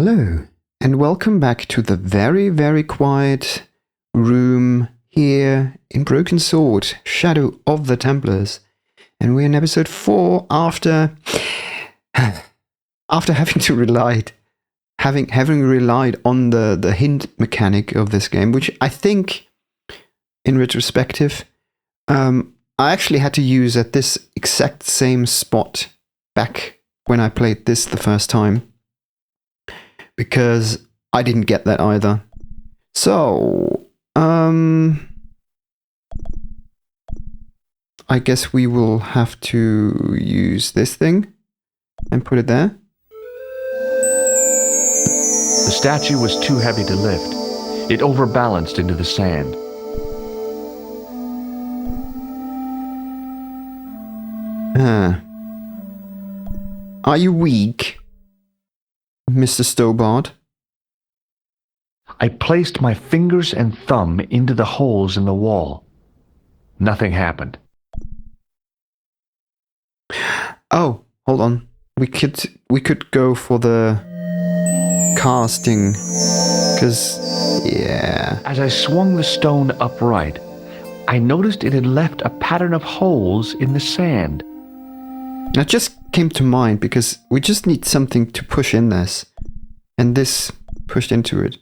Hello, and welcome back to the very, very quiet room here in Broken Sword, Shadow of the Templars. And we're in episode 4 after having relied on the hint mechanic of this game, which I think, in retrospective, I actually had to use at this exact same spot back when I played this the first time, because I didn't get that either. So, I guess we will have to use this thing and put it there. The statue was too heavy to lift. It overbalanced into the sand. Are you weak, Mr. Stobart? I placed my fingers and thumb into the holes in the wall. Nothing happened. Oh, hold on. We could go for the casting, because yeah. As I swung the stone upright, I noticed it had left a pattern of holes in the sand. That just came to mind because we just need something to push in this, and this pushed into it.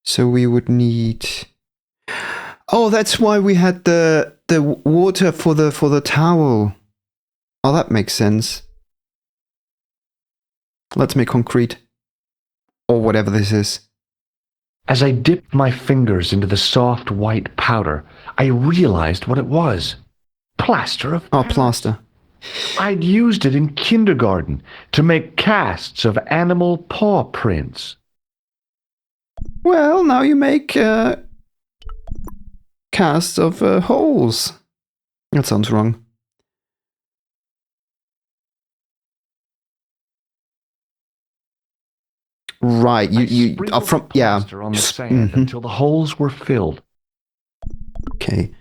So we would need. Oh, that's why we had the water for the towel. Oh, that makes sense. Let's make concrete, or whatever this is. As I dipped my fingers into the soft white powder, I realized what it was. Plaster of Paris. Oh, plaster. I'd used it in kindergarten to make casts of animal paw prints. Well, now you make casts of holes. That sounds wrong. Right, you are from plaster on the sand until the holes were filled. Okay,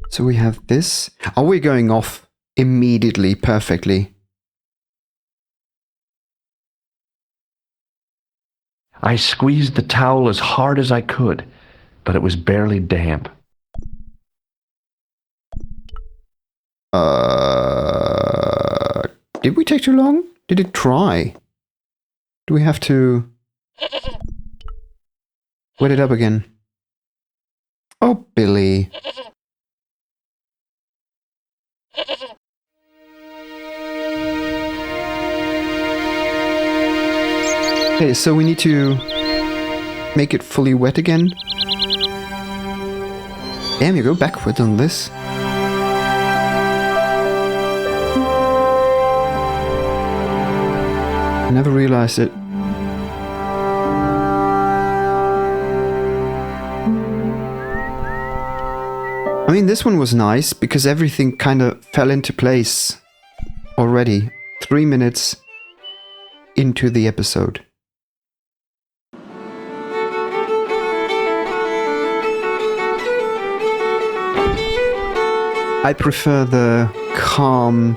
so we have this. Are we going off immediately, perfectly? I squeezed the towel as hard as I could, but it was barely damp. Did we take too long? Did it dry? Do we have to wet it up again? Oh, Billy. Okay, so we need to make it fully wet again. Damn, you go backward on this. I never realized it. I mean, this one was nice because everything kind of fell into place already. 3 minutes into the episode. I prefer the calm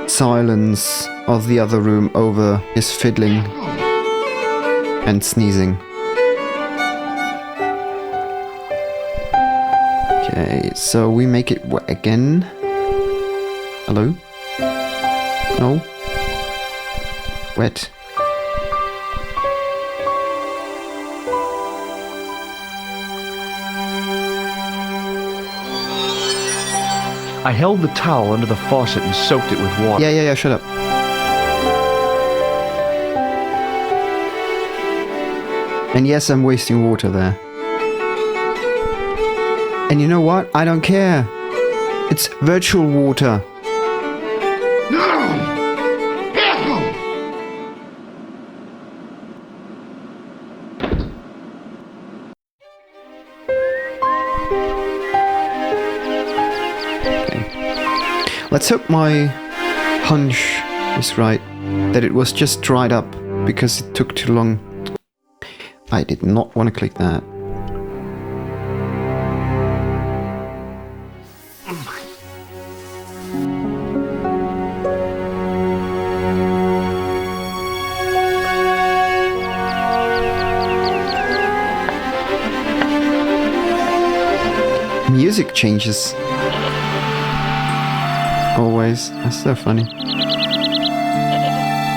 silence of the other room over his fiddling and sneezing. Okay, so we make it wet again. Hello? No? Wet. I held the towel under the faucet and soaked it with water. Yeah, shut up. And yes, I'm wasting water there. And you know what? I don't care. It's virtual water. Let's hope my hunch is right, that it was just dried up because it took too long. I did not want to click that. music changes. Always. That's so funny.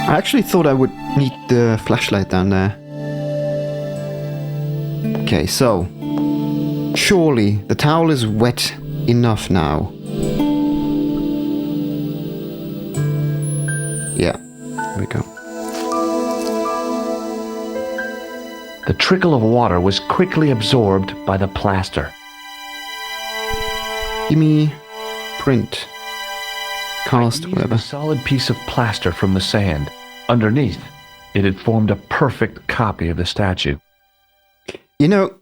I actually thought I would need the flashlight down there. Okay, so surely the towel is wet enough now. Yeah, there we go. The trickle of water was quickly absorbed by the plaster. Give me print. Cast, I eased whatever. a solid piece of plaster from the sand. Underneath, it had formed a perfect copy of the statue. You know,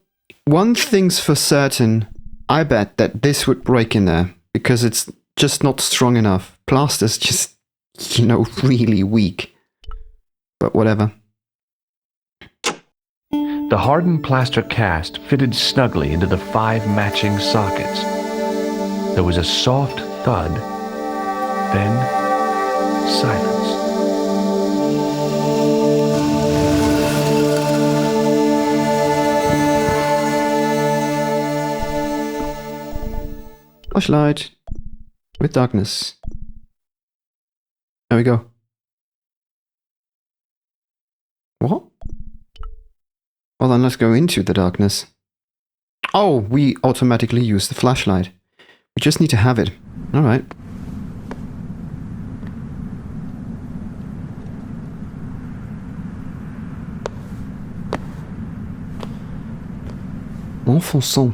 one thing's for certain. I bet that this would break in there because it's just not strong enough. Plaster's just, you know, really weak. But whatever. The hardened plaster cast fitted snugly into the 5 matching sockets. There was a soft thud, then silence. Flashlight with darkness. There we go. What? Well, then let's go into the darkness. Oh, we automatically use the flashlight. We just need to have it. All right. Enfonçons.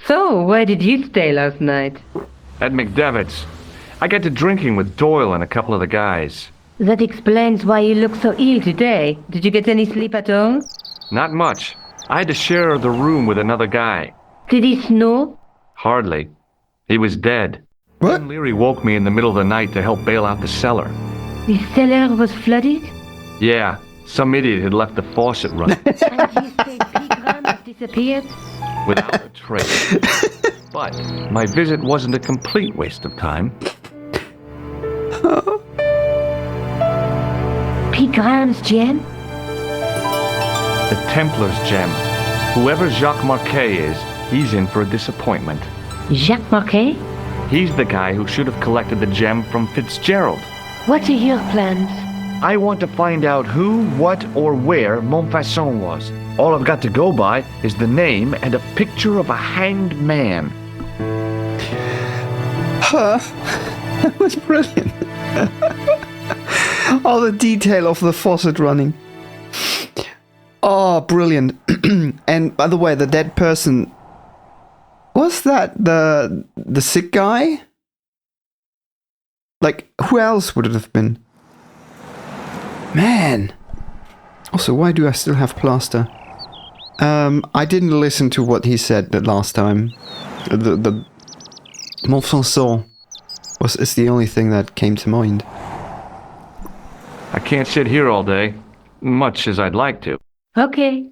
So, where did you stay last night? At McDevitt's, I got to drinking with Doyle and a couple of the guys. That explains why you look so ill today. Did you get any sleep at all? Not much. I had to share the room with another guy. Did he snore? Hardly. He was dead. What? Then Leary woke me in the middle of the night to help bail out the cellar. The cellar was flooded? Yeah, some idiot had left the faucet running And you say Pegram has disappeared? without a trace. But my visit wasn't a complete waste of time. Pegram's gem? The Templar's gem. Whoever Jacques Marquet is, he's in for a disappointment. Jacques Marquet? He's the guy who should have collected the gem from Fitzgerald. What are your plans? I want to find out who, what, or where Montfaucon was. All I've got to go by is the name and a picture of a hanged man. That was brilliant. All the detail of the faucet running. Oh, brilliant. And by the way, the dead person, was that the sick guy? Like, who else would it have been? Man. Also, why do I still have plaster? I didn't listen to what he said the last time. The Montfaucon is the only thing that came to mind. I can't sit here all day, much as I'd like to. Okay.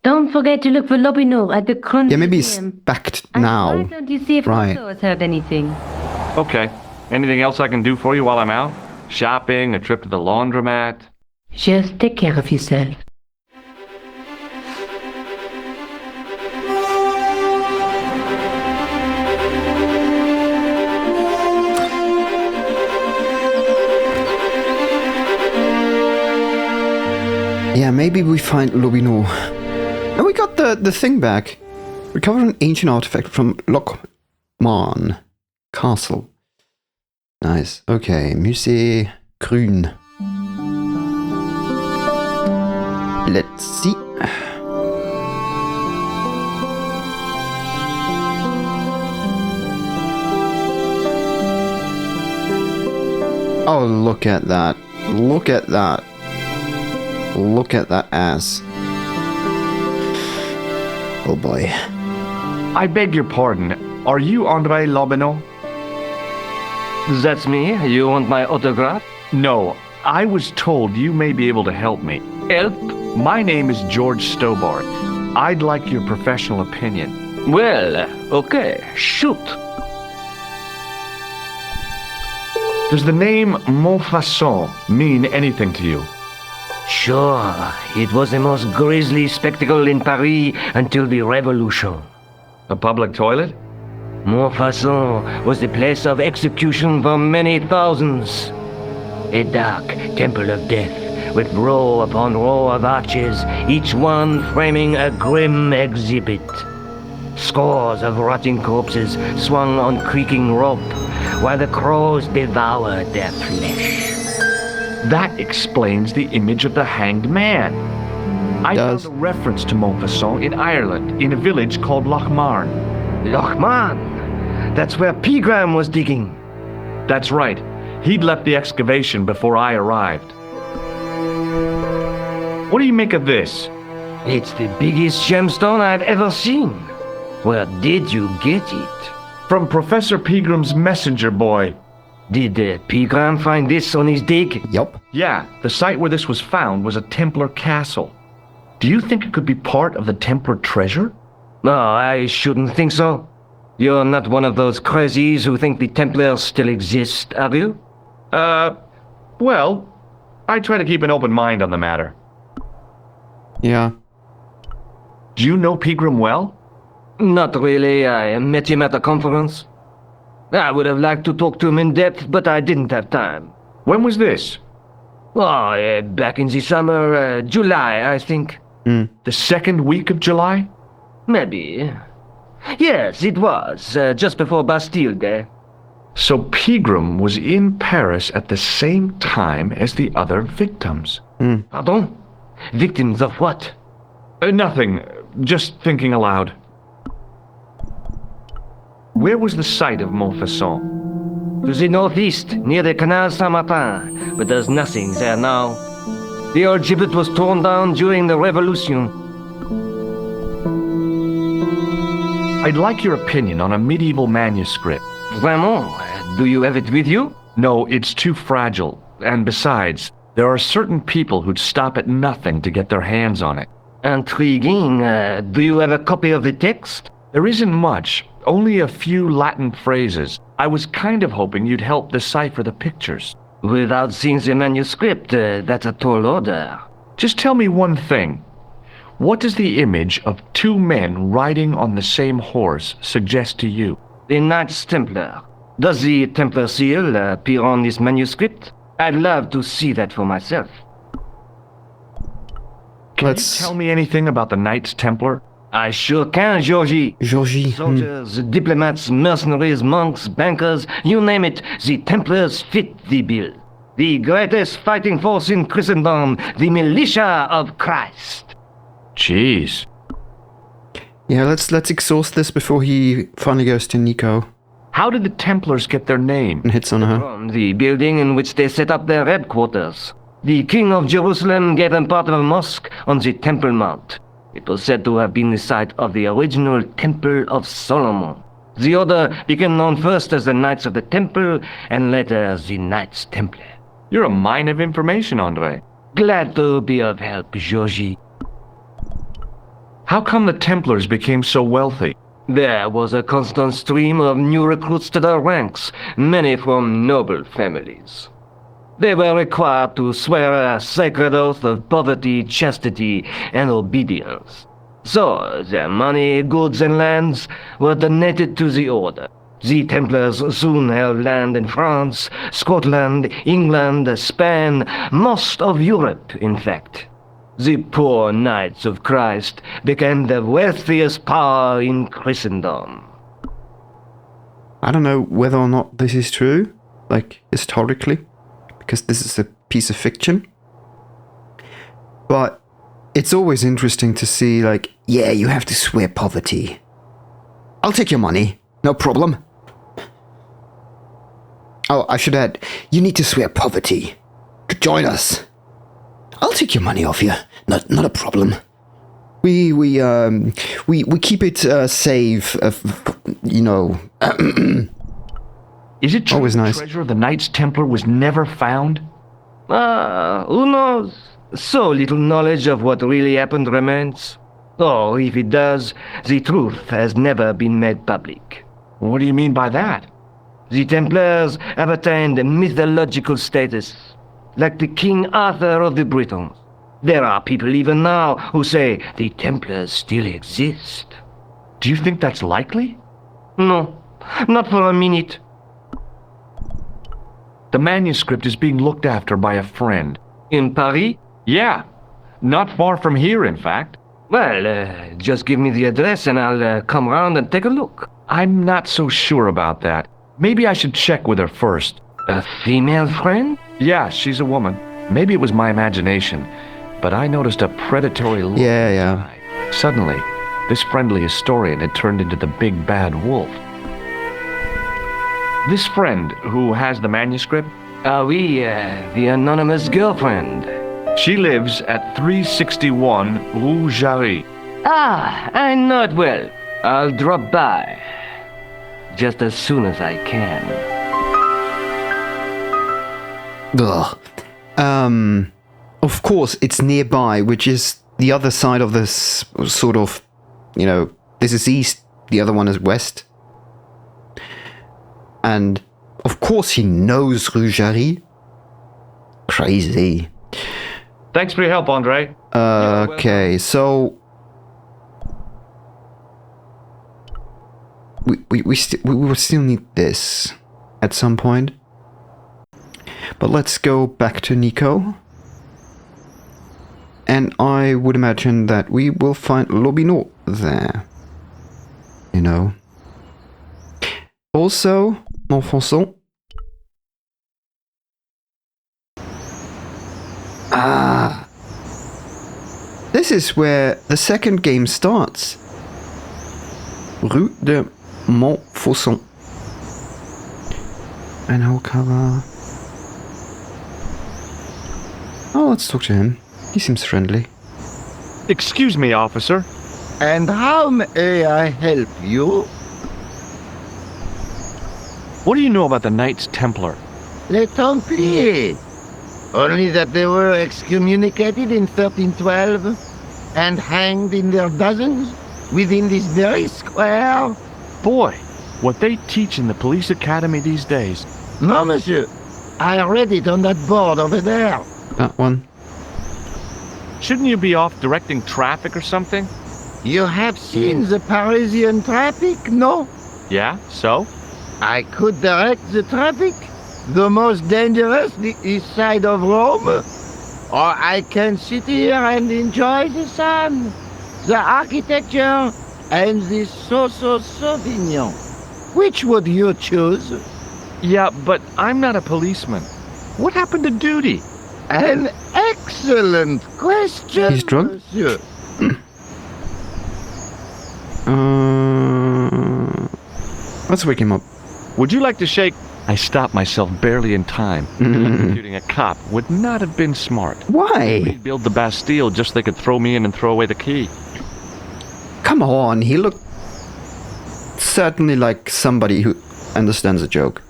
Don't forget to look for Lobineau at the Kron Yeah, maybe it's Museum. back And now. why don't you see if Right. Otto has heard anything? Okay. Anything else I can do for you while I'm out? Shopping, a trip to the laundromat? Just take care of yourself. Yeah, maybe we find Lobineau. And we got the thing back. Recovered an ancient artifact from Lochmarn Castle. Nice. Okay, Musée Grün. Let's see. Oh, look at that. Look at that. Look at that ass. Oh boy. I beg your pardon. Are you André Lobineau? That's me. You want my autograph? No. I was told you may be able to help me. Help? My name is George Stobart. I'd like your professional opinion. Well, okay. Shoot. Does the name Montfaucon mean anything to you? Sure, it was the most grisly spectacle in Paris until the Revolution. A public toilet? Montfaucon was the place of execution for many thousands. A dark temple of death, with row upon row of arches, each one framing a grim exhibit. Scores of rotting corpses swung on creaking rope, while the crows devoured their flesh. That explains the image of the hanged man. I Does. found a reference to Montfaucon in Ireland, in a village called Lochmarn. Lochmarn! That's where Pegram was digging. That's right. He'd left the excavation before I arrived. What do you make of this? It's the biggest gemstone I've ever seen. Where did you get it? From Professor Pegram's messenger boy. Did Pegram find this on his dig? Yup. Yeah, the site where this was found was a Templar castle. Do you think it could be part of the Templar treasure? No, I shouldn't think so. You're not one of those crazies who think the Templars still exist, are you? Well, I try to keep an open mind on the matter. Yeah. Do you know Pegram well? Not really. I met him at a conference. I would have liked to talk to him in depth, but I didn't have time. When was this? Oh, back in the summer, July, I think. The second week of July? Maybe. Yes, it was, just before Bastille Day. So Pegram was in Paris at the same time as the other victims. Pardon? Victims of what? Nothing. Just thinking aloud. Where was the site of Montfaucon? To the northeast, near the Canal Saint-Martin, but there's nothing there now. The old gibbet was torn down during the Revolution. I'd like your opinion on a medieval manuscript. Vraiment? Do you have it with you? No, it's too fragile. And besides, there are certain people who'd stop at nothing to get their hands on it. Intriguing. Do you have a copy of the text? There isn't much, only a few Latin phrases. I was kind of hoping you'd help decipher the pictures. Without seeing the manuscript, that's a tall order. Just tell me one thing. What does the image of two men riding on the same horse suggest to you? The Knights Templar. Does the Templar seal appear on this manuscript? I'd love to see that for myself. Can you tell me anything about the Knights Templar? I sure can, Georgie. Georgie. Soldiers, diplomats, mercenaries, monks, bankers, you name it, the Templars fit the bill. The greatest fighting force in Christendom, the militia of Christ. Jeez. Yeah, let's exhaust this before he finally goes to Nico How did the Templars get their name? and hits on her. From the building in which they set up their headquarters. The King of Jerusalem gave them part of a mosque on the Temple Mount. It was said to have been the site of the original Temple of Solomon. The order became known first as the Knights of the Temple, and later as the Knights Templar. You're a mine of information, Andre. Glad to be of help, Georgie. How come the Templars became so wealthy? There was a constant stream of new recruits to their ranks, many from noble families. They were required to swear a sacred oath of poverty, chastity, and obedience. So, their money, goods, and lands were donated to the order. The Templars soon held land in France, Scotland, England, Spain, most of Europe, in fact. The poor Knights of Christ became the wealthiest power in Christendom. I don't know whether or not this is true, like historically, because this is a piece of fiction. But it's always interesting to see, like, yeah, you have to swear poverty. I'll take your money, no problem. Oh, I should add, you need to swear poverty to join us. I'll take your money off you. Not a problem. We keep it safe. You know. Is it true Always the nice. treasure of the Knights Templar was never found? Who knows? So little knowledge of what really happened remains. Or if it does, the truth has never been made public. What do you mean by that? The Templars have attained a mythological status, like the King Arthur of the Britons. There are people even now who say the Templars still exist. Do you think that's likely? No, not for a minute. The manuscript is being looked after by a friend. In Paris? Yeah, not far from here, in fact. Well, just give me the address and I'll come round and take a look. I'm not so sure about that. Maybe I should check with her first. A female friend? Yeah, she's a woman. Maybe it was my imagination, but I noticed a predatory look. Yeah. Suddenly, this friendly historian had turned into the big bad wolf. This friend who has the manuscript? Oui, the anonymous girlfriend. She lives at 361 Rue Jarry. Ah, I know it well. I'll drop by. Just as soon as I can. Ugh. Of course, it's nearby, which is the other side of this sort of, this is east, the other one is west. And, of course, he knows Rue Jarry. Crazy. Thanks for your help, Andre. Okay, so... We will still need this at some point. But let's go back to Nico. And I would imagine that we will find Lobino there. Also, Montfonson. Ah. This is where the second game starts. Rue de Montfaucon. And Alcala. Oh, let's talk to him. He seems friendly. Excuse me, officer. And how may I help you? What do you know about the Knights Templar? Les Templiers. Only that they were excommunicated in 1312 and hanged in their dozens within this very square. Boy, what they teach in the police academy these days. No, monsieur. I read it on that board over there. That one. Shouldn't you be off directing traffic or something? You have seen the Parisian traffic, no? Yeah, so? I could direct the traffic. The most dangerous, the east side of Rome. Or I can sit here and enjoy the sun, the architecture, and the Sauvignon. Which would you choose? Yeah, but I'm not a policeman. What happened to duty? An excellent question, He's drunk? monsieur. Let's wake him up. Would you like to shake? I stopped myself barely in time. Electrocuting a cop would not have been smart. Why? They'd build the Bastille just so they could throw me in and throw away the key. Come on, he looked certainly like somebody who understands a joke.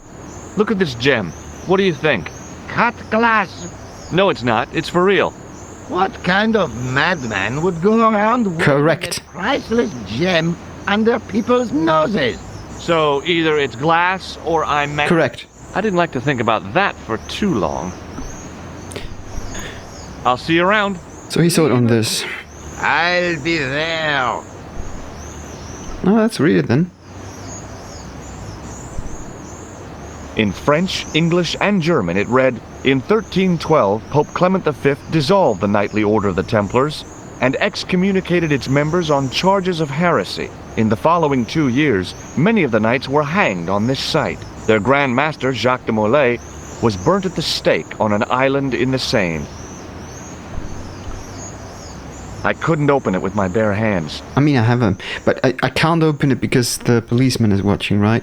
Look at this gem. What do you think? Cut glass. No, it's not. It's for real. What kind of madman would go around wearing Correct. a priceless gem under people's noses? So either it's glass or I'm mad. Correct. I didn't like to think about that for too long. I'll see you around. So he saw it on this. I'll be there. Oh, let's read it then. In French, English, and German it read, in 1312, Pope Clement V dissolved the Knightly Order of the Templars and excommunicated its members on charges of heresy. In the following 2 years, many of the knights were hanged on this site. Their Grand Master, Jacques de Molay, was burnt at the stake on an island in the Seine. I couldn't open it with my bare hands. I mean, I have him, but I can't open it because the policeman is watching, right?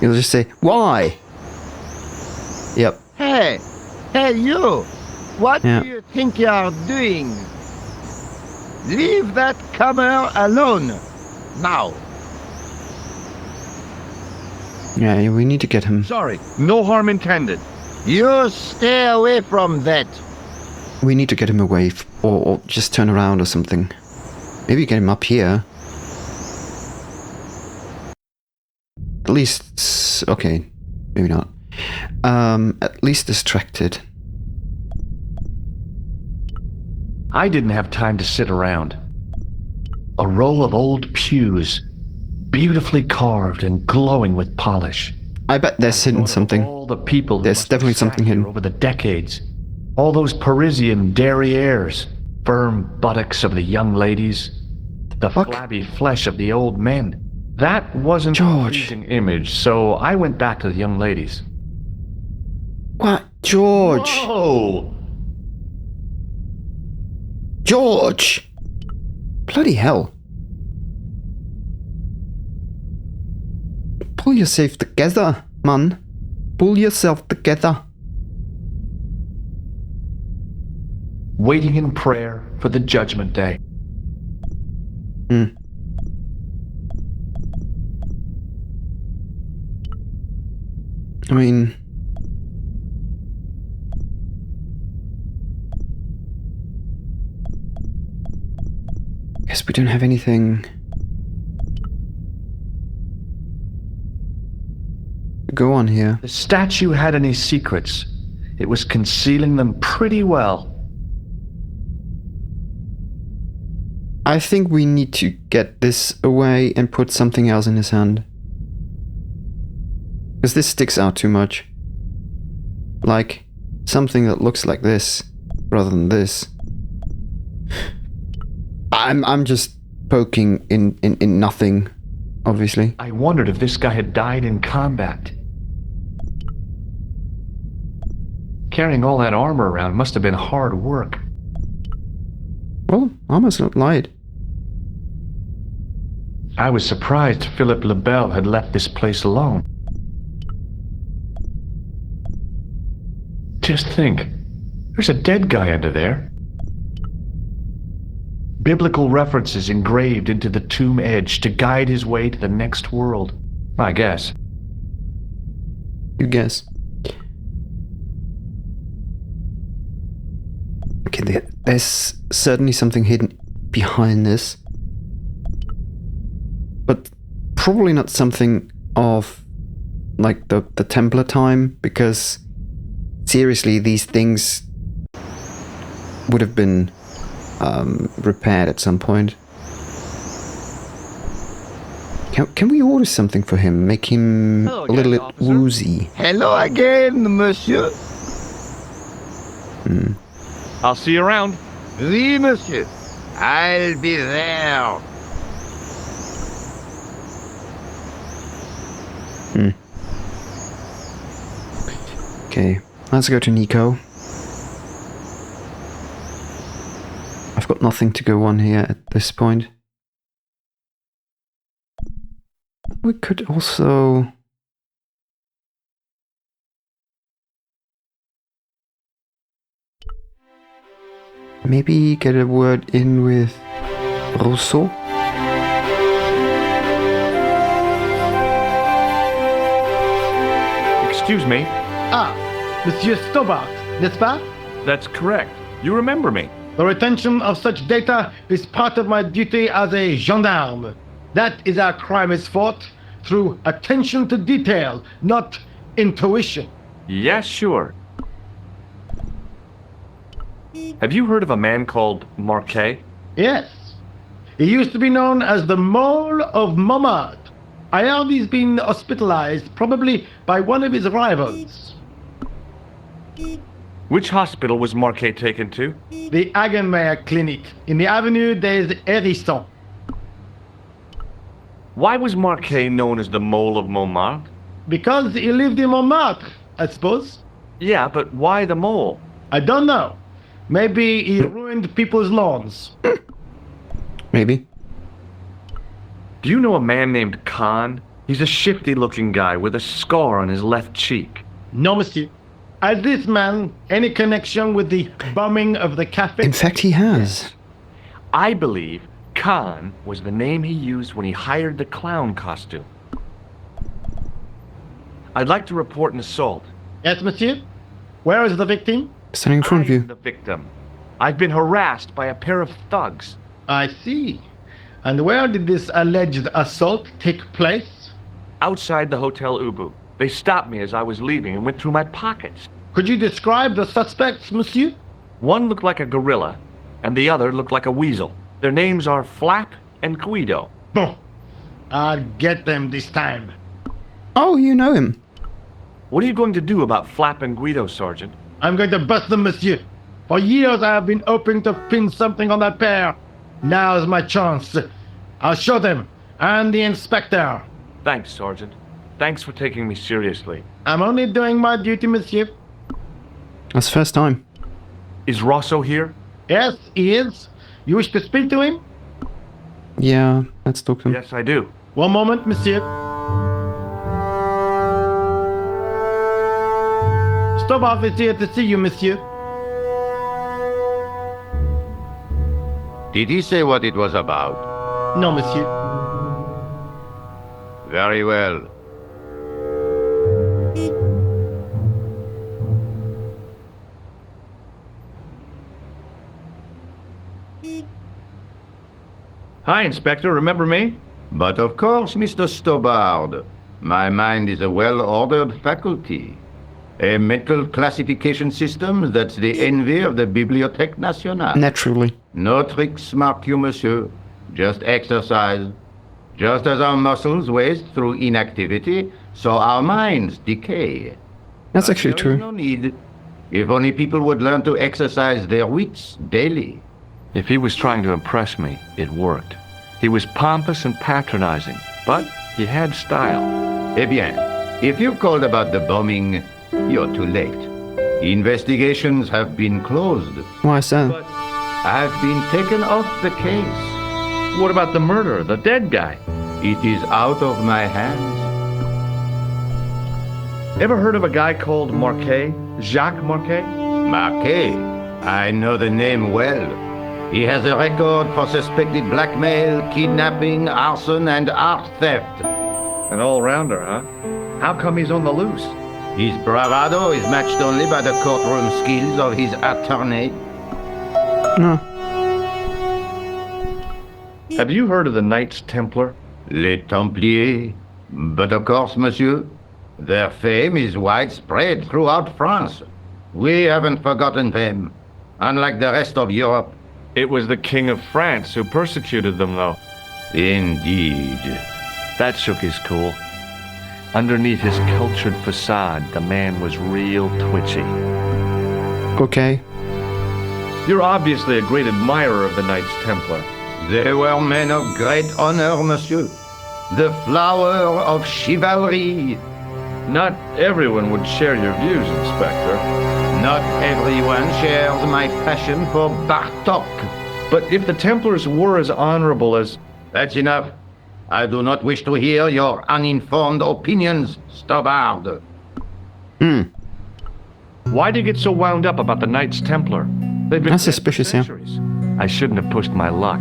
He'll just say, why? Yep. Hey, you. What Yeah. do you think you're doing? Leave that comer alone. Now. Yeah, we need to get him. Sorry, no harm intended. You stay away from that. We need to get him away, or just turn around or something. Maybe get him up here. At least, okay, maybe not. At least distracted. I didn't have time to sit around. A row of old pews, beautifully carved and glowing with polish. I bet there's hidden something. All the people who There's must have definitely sat something here hidden. over the decades. All those Parisian derrieres, firm buttocks of the young ladies, the fuck? flabby flesh of the old men. That wasn't a George. pleasing image, so I went back to the young ladies. What? George! Whoa! George! Bloody hell. Pull yourself together, man. Pull yourself together. Waiting in prayer for the judgment day. I mean... guess we don't have anything... to go on here. The statue had any secrets. It was concealing them pretty well. I think we need to get this away and put something else in his hand. Because this sticks out too much. Like, something that looks like this, rather than this. I'm just poking in nothing, obviously. I wondered if this guy had died in combat. Carrying all that armor around must have been hard work. Well, I must not lied. I was surprised Philip Lebel had left this place alone. Just think, there's a dead guy under there. Biblical references engraved into the tomb edge to guide his way to the next world, I guess. You guess. Okay, there's certainly something hidden behind this. But probably not something of like the Templar time, because seriously, these things would have been repaired at some point. Can we order something for him? Make him Hello a little again, bit officer. woozy. Hello again, monsieur. I'll see you around. Oui, monsieur. I'll be there. Okay, let's go to Nico. I've got nothing to go on here at this point. We could also... maybe get a word in with Rousseau? Excuse me. Ah, Monsieur Stobart, n'est-ce pas? That's correct. You remember me. The retention of such data is part of my duty as a gendarme. That is how crime is fought, through attention to detail, not intuition. Yes, sure. Have you heard of a man called Marquet? Yes. He used to be known as the Mole of Montmartre. I heard he's been hospitalized, probably by one of his rivals. Which hospital was Marquet taken to? The Hagenmeyer Clinic, in the Avenue des Hérissons. Why was Marquet known as the Mole of Montmartre? Because he lived in Montmartre, I suppose. Yeah, but why the mole? I don't know. Maybe he ruined people's lawns. Maybe. Do you know a man named Khan? He's a shifty-looking guy with a scar on his left cheek. No, monsieur. Has this man any connection with the bombing of the cafe? In fact, he has. I believe Khan was the name he used when he hired the clown costume. I'd like to report an assault. Yes, monsieur. Where is the victim? Standing in front of I'm you. the victim. I've been harassed by a pair of thugs. I see. And where did this alleged assault take place? outside the Hotel Ubu. They stopped me as I was leaving and went through my pockets. Could you describe the suspects, monsieur? One looked like a gorilla, and the other looked like a weasel. Their names are Flap and Guido. Bon. I'll get them this time. Oh, you know him. What are you going to do about Flap and Guido, Sergeant? I'm going to bust them, monsieur. For years I have been hoping to pin something on that pair. Now's my chance. I'll show them. And the inspector. Thanks, Sergeant. Thanks for taking me seriously. I'm only doing my duty, monsieur. That's the first time. Is Rosso here? Yes, he is. You wish to speak to him? Yeah, let's talk to him. Yes, I do. One moment, monsieur. Stobart is here to see you, monsieur. Did he say what it was about? No, monsieur. Very well. Hi, Inspector. Remember me? But of course, Mr. Stobart. My mind is a well-ordered faculty. A mental classification system that's the envy of the Bibliothèque Nationale. Naturally. No tricks, Marquet, monsieur. Just exercise. Just as our muscles waste through inactivity, so our minds decay. That's But actually there is true. no need. If only people would learn to exercise their wits daily. If he was trying to impress me, it worked. He was pompous and patronizing, but he had style. Eh bien, if you called about the bombing, you're too late. Investigations have been closed. Why is that? But I've been taken off the case. what about the murderer, the dead guy? It is out of my hands. Ever heard of a guy called Marquet? Jacques Marquet? Marquet, I know the name well. He has a record for suspected blackmail, kidnapping, arson, and art theft. An all-rounder, huh? How come he's on the loose? His bravado is matched only by the courtroom skills of his attorney. No. Have you heard of the Knights Templar? Les Templiers. But of course, monsieur, their fame is widespread throughout France. We haven't forgotten them, unlike the rest of Europe. It was the King of France who persecuted them, though. Indeed. That shook his cool. Underneath his cultured facade, the man was real twitchy. Okay. You're obviously a great admirer of the Knights Templar. They were men of great honor, monsieur. The flower of chivalry. Not everyone would share your views, Inspector. Not everyone shares my passion for Bartok. But if the Templars were as honorable as... That's enough. I do not wish to hear your uninformed opinions, Stobart. Why do you get so wound up about the Knights Templar? They've been That's dead for suspicious, yeah. centuries. I shouldn't have pushed my luck.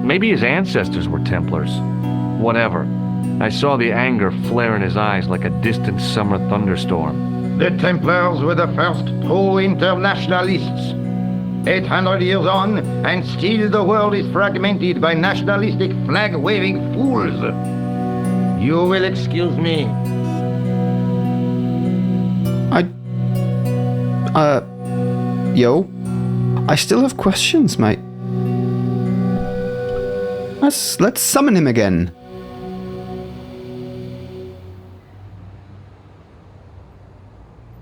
Maybe his ancestors were Templars. Whatever. I saw the anger flare in his eyes like a distant summer thunderstorm. The Templars were the first true internationalists. 800 years on, and still the world is fragmented by nationalistic flag-waving fools. You will excuse me. Yo. I still have questions, mate. Let's summon him again.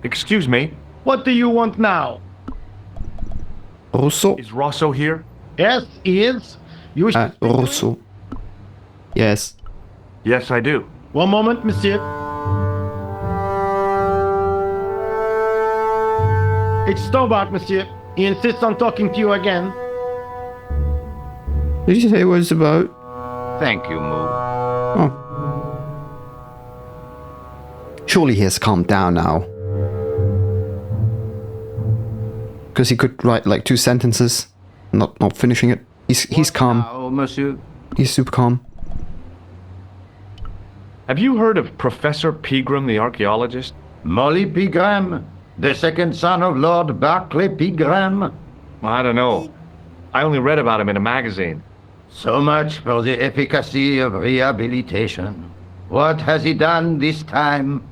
Excuse me, What do you want now? Rosso. is Rosso here? Yes, he is. You wish to speak to him? Rosso. Yes. Yes, I do. One moment, monsieur. It's Stobart, monsieur. He insists on talking to you again. Did you say it was about? Thank you, Moo. Oh. Surely he has calmed down now. Because he could write like 2 sentences, not finishing it. He's calm. Now, monsieur. He's super calm. Have you heard of Professor Pegram, the archaeologist? Molly Pegram, the second son of Lord Barclay Pegram. I don't know. I only read about him in a magazine. So much for the efficacy of rehabilitation. What has he done this time?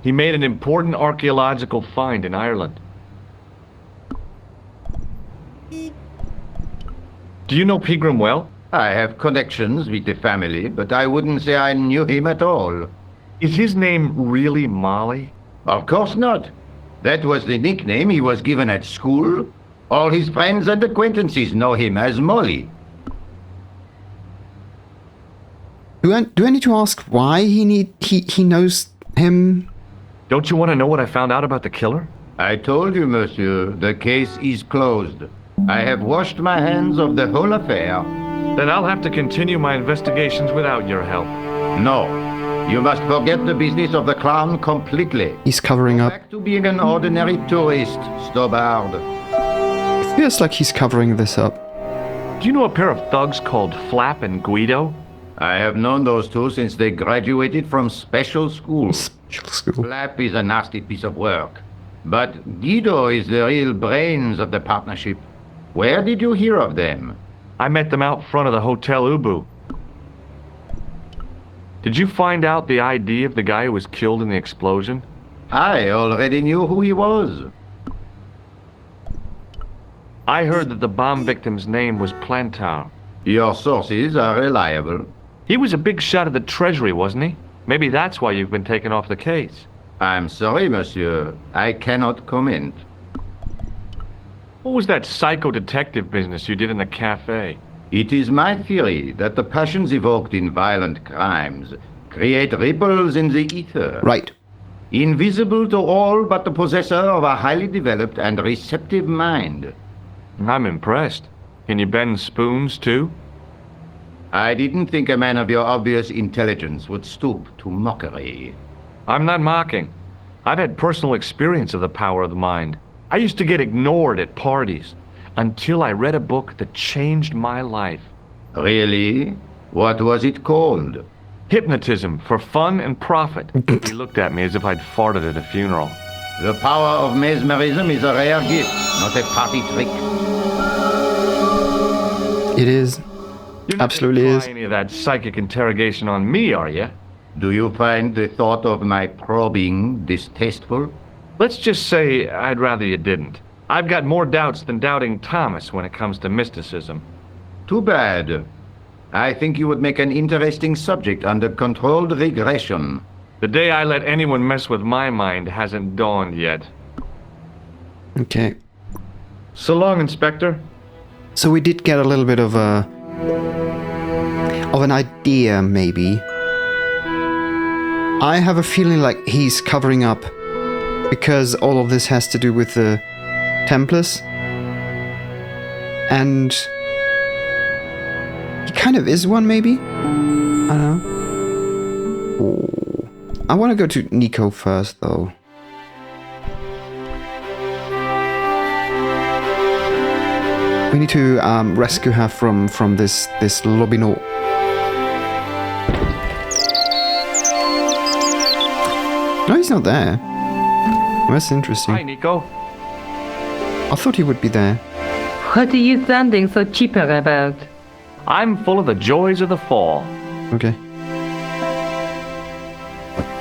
He made an important archaeological find in Ireland. Do you know Pegram well? I have connections with the family, but I wouldn't say I knew him at all. Is his name really Molly? Of course not. That was the nickname he was given at school. All his friends and acquaintances know him as Molly. Do I need to ask why he knows him? Don't you want to know what I found out about the killer? I told you, monsieur, the case is closed. I have washed my hands of the whole affair. Then I'll have to continue my investigations without your help. No, you must forget the business of the clown completely. He's covering up. Back to being an ordinary tourist, Stobard. It feels like he's covering this up. Do you know a pair of thugs called Flap and Guido? I have known those two since they graduated from special school. Special school. Flap is a nasty piece of work. But Guido is the real brains of the partnership. Where did you hear of them? I met them out front of the Hotel Ubu. Did you find out the ID of the guy who was killed in the explosion? I already knew who he was. I heard that the bomb victim's name was Plantar. Your sources are reliable. He was a big shot at the Treasury, wasn't he? Maybe that's why you've been taken off the case. I'm sorry, monsieur. I cannot comment. What was that psycho-detective business you did in the cafe? It is my theory that the passions evoked in violent crimes create ripples in the ether. Right. Invisible to all but the possessor of a highly developed and receptive mind. I'm impressed. Can you bend spoons, too? I didn't think a man of your obvious intelligence would stoop to mockery. I'm not mocking. I've had personal experience of the power of the mind. I used to get ignored at parties until I read a book that changed my life. Really? What was it called? Hypnotism for Fun and Profit. He looked at me as if I'd farted at a funeral. The power of mesmerism is a rare gift, not a party trick. It is. You're not Absolutely gonna is. try any of that psychic interrogation on me, are you? Do you find the thought of my probing distasteful? Let's just say I'd rather you didn't. I've got more doubts than doubting Thomas when it comes to mysticism. Too bad. I think you would make an interesting subject under controlled regression. The day I let anyone mess with my mind hasn't dawned yet. Okay. So long, Inspector. So we did get a little bit of an idea, maybe. I have a feeling like he's covering up because all of this has to do with the Templars. And he kind of is one, maybe? I don't know. Oh. I want to go to Nico first, though. We need to rescue her from this Lobino. No, he's not there. That's interesting. Hi, Nico. I thought he would be there. What are you sounding so chipper about? I'm full of the joys of the fall. Okay.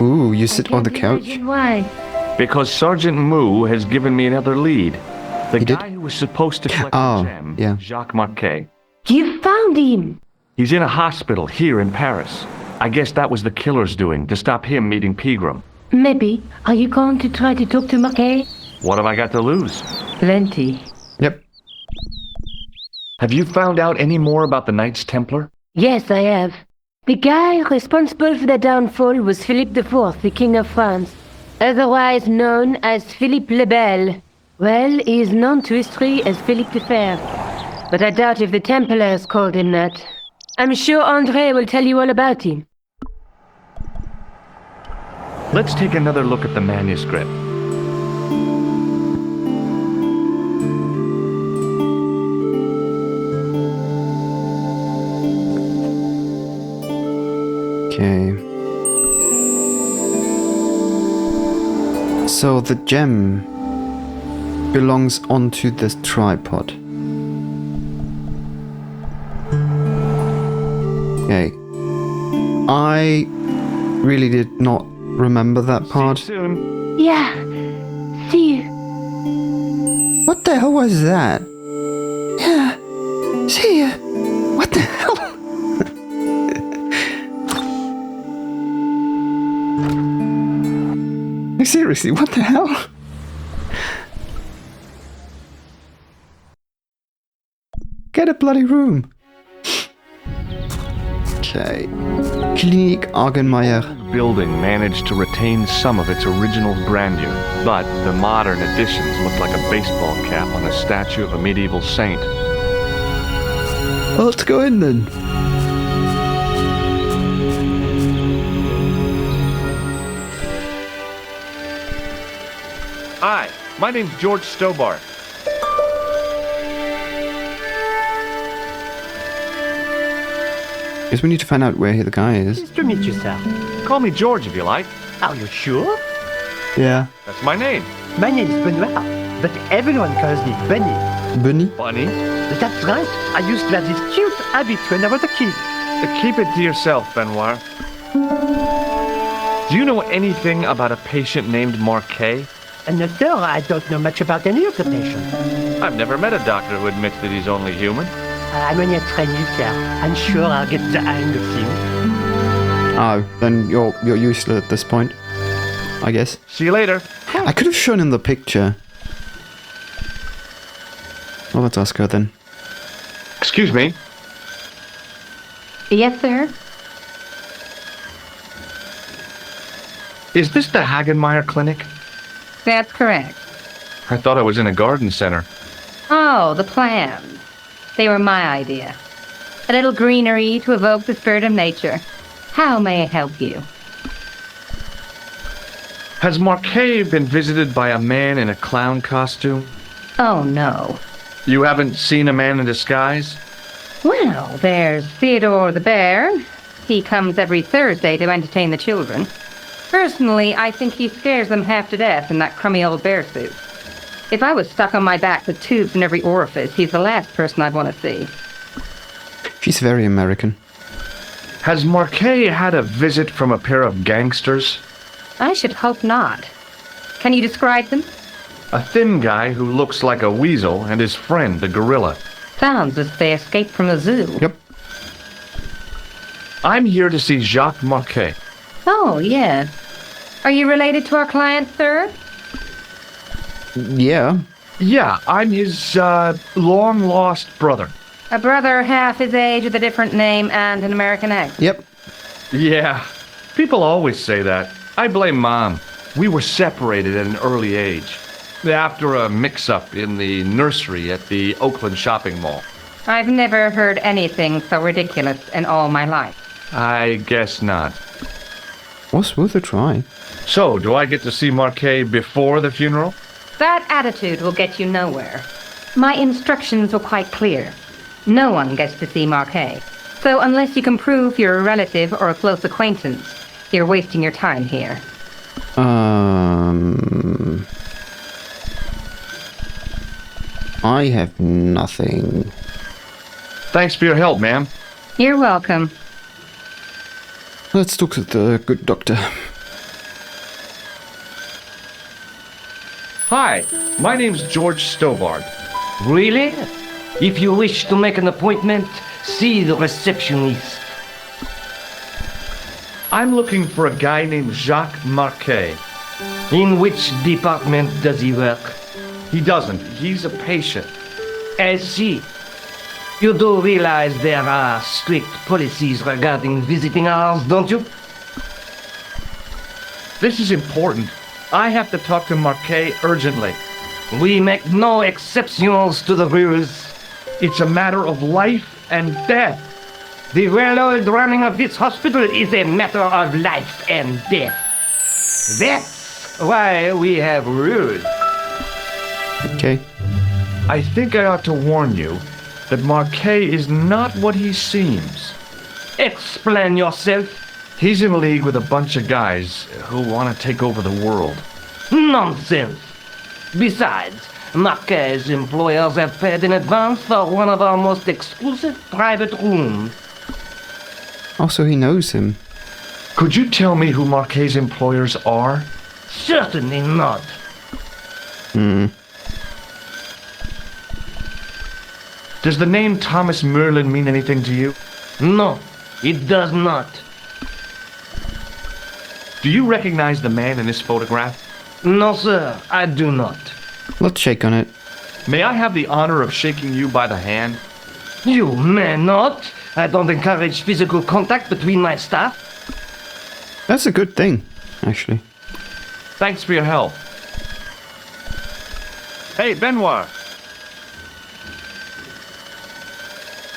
Ooh, you sit on the couch. Imagine why? Because Sergeant Moo has given me another lead. The He did? guy who was supposed to collect Oh, the gem, yeah. Jacques Marquet. You found him! He's in a hospital here in Paris. I guess that was the killer's doing, to stop him meeting Pegram. Maybe. Are you going to try to talk to Marquet? What have I got to lose? Plenty. Yep. Have you found out any more about the Knights Templar? Yes, I have. The guy responsible for their downfall was Philippe IV, the King of France, otherwise known as Philippe le Bel. Well, he is known to history as Philippe the Fair, but I doubt if the Templars called him that. I'm sure André will tell you all about him. Let's take another look at the manuscript. Okay. So the gem belongs onto this tripod. Okay. I really did not remember that part. See you soon. Yeah. See you. What the hell was that? Yeah. See ya. What the hell? Seriously, what the hell? Get a bloody room. Okay. Klinik Argenmeier. Building managed to retain some of its original grandeur, but the modern additions look like a baseball cap on a statue of a medieval saint. Well, let's go in then. Hi, my name's George Stobart. Guess we need to find out where the guy is. Nice to meet you, sir. Call me George if you like. Are you sure? Yeah. That's my name. My name is Benoit, but everyone calls me Bunny. Bunny? Bunny. That's right. I used to have this cute habit when I was a kid. Keep it to yourself, Benoit. Do you know anything about a patient named Marquet? And no, sir, I don't know much about any of the patients. I've never met a doctor who admits that he's only human. I'm only a trainee, sir. I'm sure I'll get the hang of things. Oh, then you're useless at this point, I guess. See you later. I could have shown him the picture. Well, let's ask her then. Excuse me. Yes, sir. Is this the Hagenmeyer Clinic? That's correct. I thought I was in a garden center. Oh, the plans. They were my idea. A little greenery to evoke the spirit of nature. How may I help you? Has Marquet been visited by a man in a clown costume? Oh, no. You haven't seen a man in disguise? Well, there's Theodore the bear. He comes every Thursday to entertain the children. Personally, I think he scares them half to death in that crummy old bear suit. If I was stuck on my back with tubes in every orifice, he's the last person I'd want to see. She's very American. Has Marquet had a visit from a pair of gangsters? I should hope not. Can you describe them? A thin guy who looks like a weasel and his friend, a gorilla. Sounds as if they escaped from a zoo. Yep. I'm here to see Jacques Marquet. Oh, yeah. Are you related to our client, sir? Yeah. Yeah, I'm his, long-lost brother. A brother half his age with a different name and an American accent. Yep. Yeah, people always say that. I blame Mom. We were separated at an early age. After a mix-up in the nursery at the Oakland shopping mall. I've never heard anything so ridiculous in all my life. I guess not. Was worth a try. So, do I get to see Marquet before the funeral? That attitude will get you nowhere. My instructions were quite clear. No one gets to see Marquet. So unless you can prove you're a relative or a close acquaintance, you're wasting your time here. I have nothing. Thanks for your help, ma'am. You're welcome. Let's talk to the good doctor. Hi, my name's George Stobart. Really? If you wish to make an appointment, see the receptionist. I'm looking for a guy named Jacques Marquet. In which department does he work? He doesn't. He's a patient. I see. You do realize there are strict policies regarding visiting hours, don't you? This is important. I have to talk to Marquet urgently. We make no exceptions to the rules. It's a matter of life and death. The well-oiled running of this hospital is a matter of life and death. That's why we have rules. Okay. I think I ought to warn you that Marquet is not what he seems. Explain yourself. He's in league with a bunch of guys who want to take over the world. Nonsense. Besides, Marquet's employers have paid in advance for one of our most exclusive private rooms. Also, he knows him. Could you tell me who Marquet's employers are? Certainly not. Does the name Thomas Merlin mean anything to you? No, it does not. Do you recognize the man in this photograph? No, sir, I do not. Let's shake on it. May I have the honor of shaking you by the hand? You may not. I don't encourage physical contact between my staff. That's a good thing, actually. Thanks for your help. Hey, Benoit.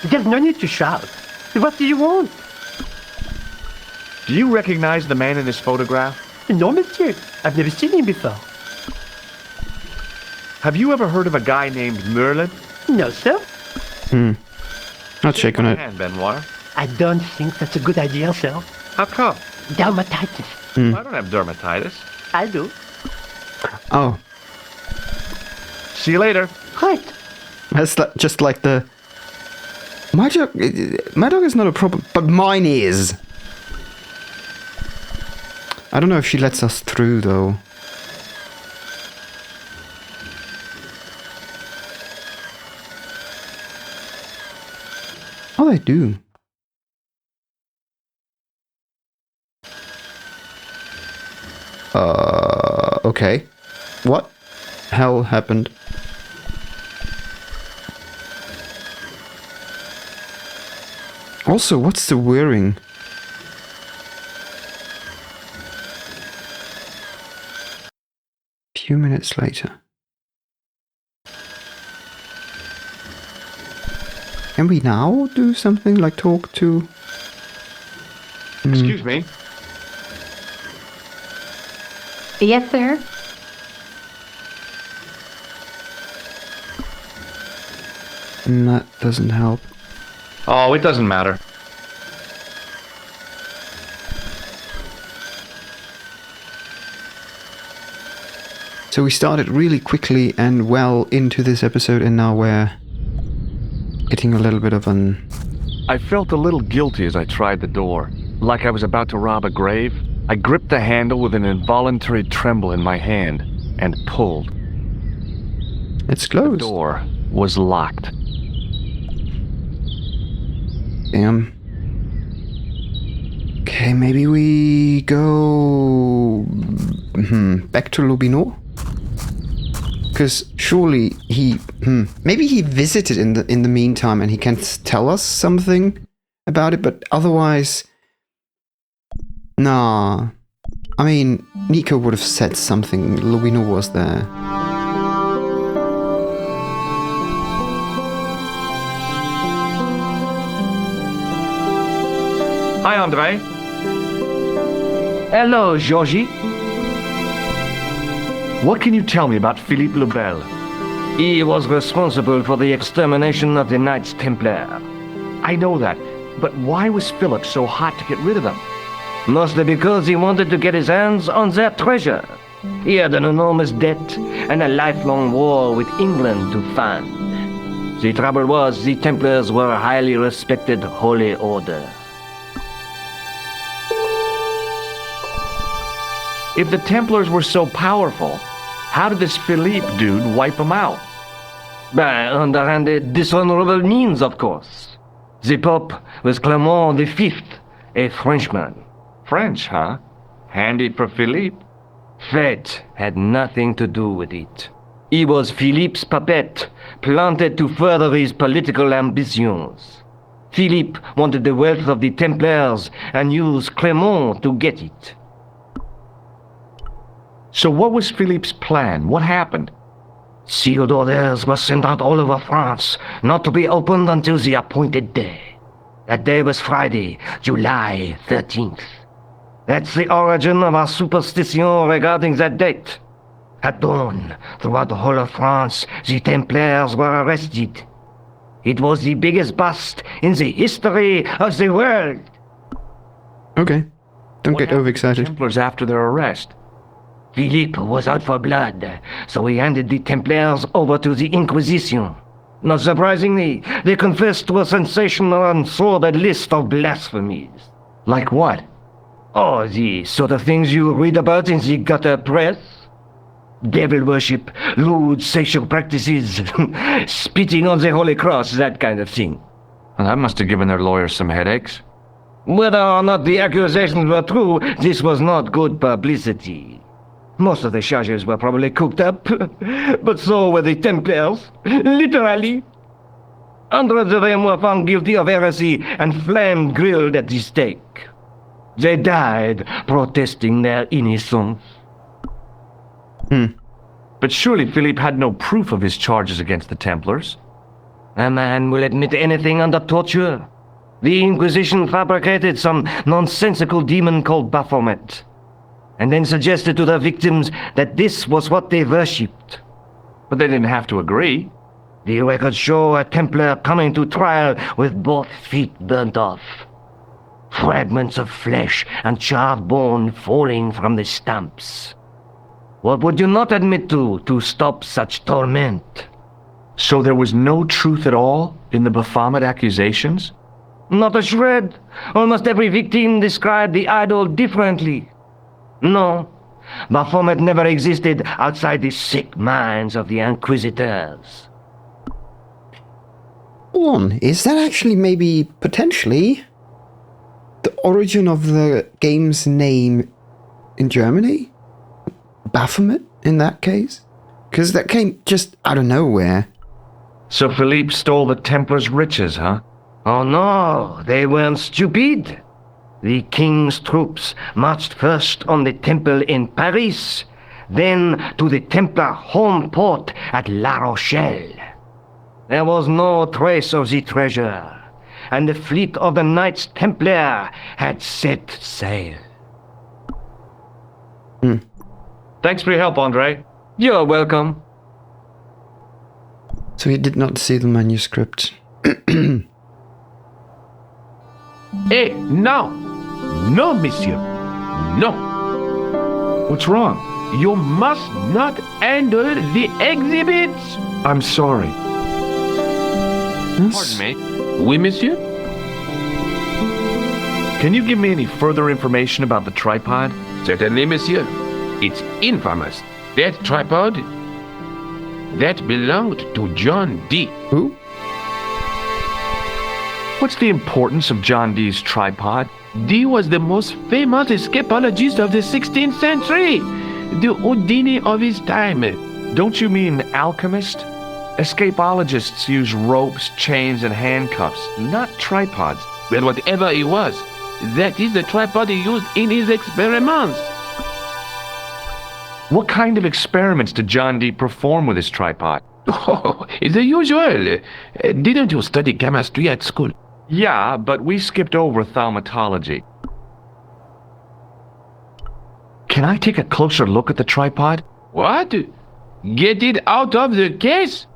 There's no need to shout. What do you want? Do you recognize the man in this photograph? No, monsieur. I've never seen him before. Have you ever heard of a guy named Merlin? No, sir. Let's shake on my it. hand, Benoit. I don't think that's a good idea, sir. How come? Dermatitis. I don't have dermatitis. I do. Oh, See you later. Right. that's just like the... My dog is not a problem, but mine is. I don't know if she lets us through, though. Oh, they do. Okay. What hell happened? Also, what's the whirring? Few minutes later. Can we now do something like talk to... Excuse me. Yes, sir? That doesn't help. Oh, it doesn't matter. So we started really quickly and well into this episode, and now we're getting a little bit of an... I felt a little guilty as I tried the door, like I was about to rob a grave. I gripped the handle with an involuntary tremble in my hand and pulled. It's The closed. door was locked. Damn. Okay, maybe we go back to Lubino? Because surely he maybe he visited in the meantime and he can tell us something about it, but otherwise, nah. I mean, Nico would have said something. Lubino was there. Hi, Andre. Hello, Georgie. What can you tell me about Philippe le Bel? He was responsible for the extermination of the Knights Templar. I know that, but why was Philip so hot to get rid of them? Mostly because he wanted to get his hands on their treasure. He had an enormous debt and a lifelong war with England to fund. The trouble was, the Templars were a highly respected holy order. If the Templars were so powerful, how did this Philippe dude wipe them out? By underhanded, dishonorable means, of course. The Pope was Clement V, a Frenchman. French, huh? Handy for Philippe. Fate had nothing to do with it. He was Philippe's puppet, planted to further his political ambitions. Philippe wanted the wealth of the Templars and used Clement to get it. So what was Philippe's plan? What happened? Sealed orders were sent out all over France, not to be opened until the appointed day. That day was Friday, July 13th. That's the origin of our superstition regarding that date. At dawn, throughout the whole of France, the Templars were arrested. It was the biggest bust in the history of the world. Okay. Don't What get happened to the overexcited. Templars after their arrest? Philippe was out for blood, so he handed the Templars over to the Inquisition. Not surprisingly, they confessed to a sensational and sordid list of blasphemies. Like what? Oh, the sort of things you read about in the gutter press? Devil worship, lewd sexual practices, spitting on the Holy Cross, that kind of thing. Well, that must have given their lawyers some headaches. Whether or not the accusations were true, this was not good publicity. Most of the charges were probably cooked up, but so were the Templars, literally. Hundreds of them were found guilty of heresy and flame-grilled at the stake. They died protesting their innocence. But surely Philippe had no proof of his charges against the Templars. A man will admit anything under torture. The Inquisition fabricated some nonsensical demon called Baphomet, and then suggested to the victims that this was what they worshipped. But they didn't have to agree. The records show a Templar coming to trial with both feet burnt off. Fragments of flesh and charred bone falling from the stumps. What would you not admit to stop such torment? So there was no truth at all in the Baphomet accusations? Not a shred. Almost every victim described the idol differently. No, Baphomet never existed outside the sick minds of the Inquisitors. Is that actually maybe, potentially, the origin of the game's name in Germany? Baphomet, in that case? Because that came just out of nowhere. So Philippe stole the Templars' riches, huh? Oh no, they weren't stupid. The king's troops marched first on the temple in Paris, then to the Templar home port at La Rochelle. There was no trace of the treasure, and the fleet of the Knights Templar had set sail. Thanks for your help, Andre. You're welcome. So he did not see the manuscript. Hey, no! No, monsieur. No. What's wrong? You must not enter the exhibits. I'm sorry. Pardon me. Oui, monsieur? Can you give me any further information about the tripod? Certainly, monsieur. It's infamous. That tripod, that belonged to John Dee. Who? What's the importance of John Dee's tripod? Dee was the most famous escapologist of the 16th century. The Houdini of his time. Don't you mean alchemist? Escapologists use ropes, chains, and handcuffs, not tripods. Well, whatever he was, that is the tripod he used in his experiments. What kind of experiments did John Dee perform with his tripod? Oh, the usual. Didn't you study chemistry at school? Yeah, but we skipped over thaumatology. Can I take a closer look at the tripod? What? Get it out of the case?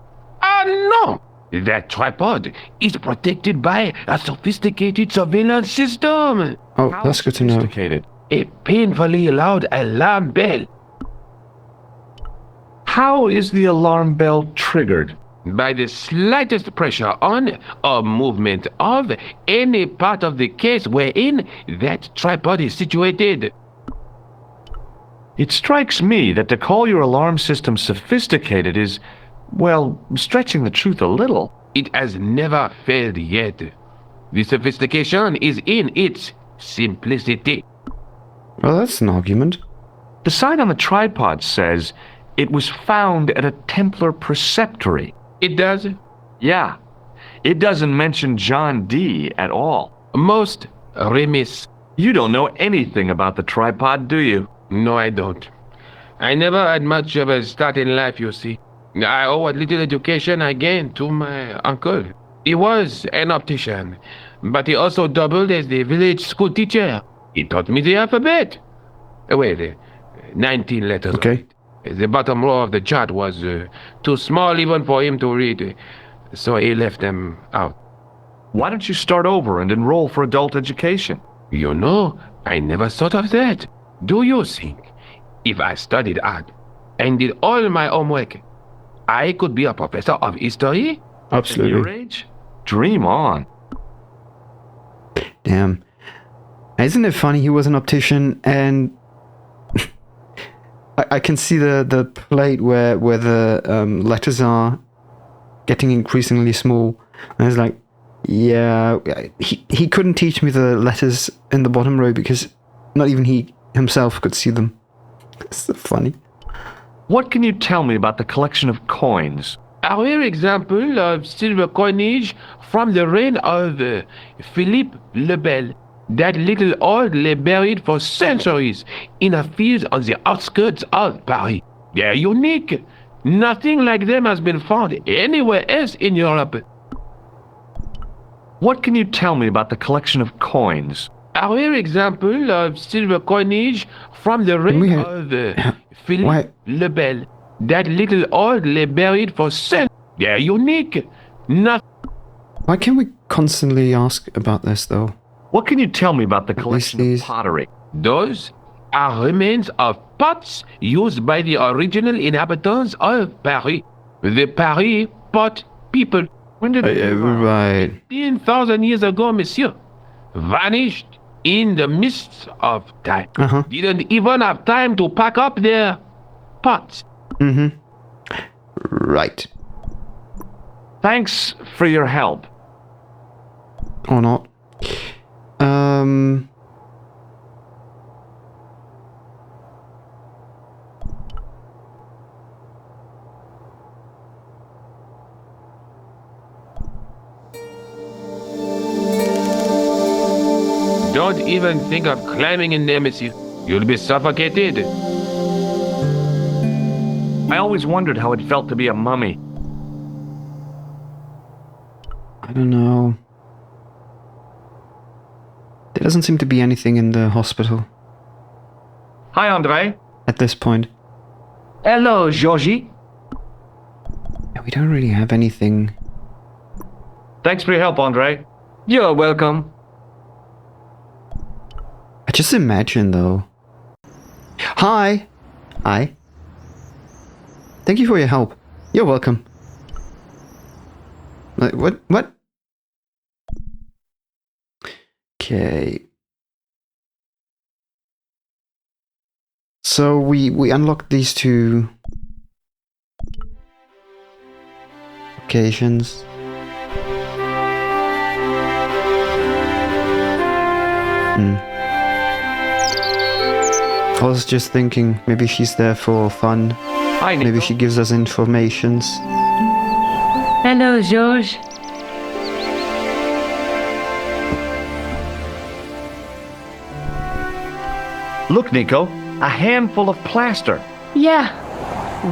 Ah, no! That tripod is protected by a sophisticated surveillance system. Oh, that's good to know. Sophisticated. A painfully loud alarm bell. How is the alarm bell triggered? By the slightest pressure on or movement of any part of the case wherein that tripod is situated. It strikes me that to call your alarm system sophisticated is, well, stretching the truth a little. It has never failed yet. The sophistication is in its simplicity. Well, that's an argument. The sign on the tripod says it was found at a Templar preceptory. It does? Yeah. It doesn't mention John Dee at all. Most remiss. You don't know anything about the tripod, do you? No, I don't. I never had much of a start in life, you see. I owe what little education I gained to my uncle. He was an optician, but he also doubled as the village school teacher. He taught me the alphabet. Well, 19 letters. Okay. The bottom row of the chart was too small even for him to read, so he left them out. Why don't you start over and enroll for adult education? You know, I never thought of that. Do you think if I studied art and did all my homework, I could be a professor of history? At Absolutely. your age? Dream on. Damn. Isn't it funny? He was an optician, and I can see the plate where the letters are getting increasingly small. And I was like, yeah, he couldn't teach me the letters in the bottom row because not even he himself could see them. It's so funny. What can you tell me about the collection of coins? A rare example of silver coinage from the reign of Philippe le Bel. That little old lay buried for centuries in a field on the outskirts of Paris. They're unique. Nothing like them has been found anywhere else in Europe. What can you tell me about the collection of coins? A rare example of silver coinage from the reign of Philippe le Bel. That little old lay buried for centuries. They're unique. Why can't we constantly ask about this, though? What can you tell me about the collection of pottery? Those are remains of pots used by the original inhabitants of Paris. The Paris pot people. When did they right. 15,000 years ago, monsieur. Vanished in the mists of time. Didn't even have time to pack up their pots. Right. Thanks for your help. Or not. Don't even think of climbing in there, monsieur. You'll be suffocated. I always wondered how it felt to be a mummy. I don't know. There doesn't seem to be anything in the hospital. Hi, Andre. At this point. Hello, Georgie. Yeah, we don't really have anything. Thanks for your help, Andre. You're welcome. I just imagine, though. Hi! Hi. Thank you for your help. You're welcome. Like, what? What? Okay. So we unlocked these two occasions. I was just thinking, maybe she's there for fun. Hi, Nico. Maybe she gives us informations. Hello, George. Look, Nico, a handful of plaster. Yeah.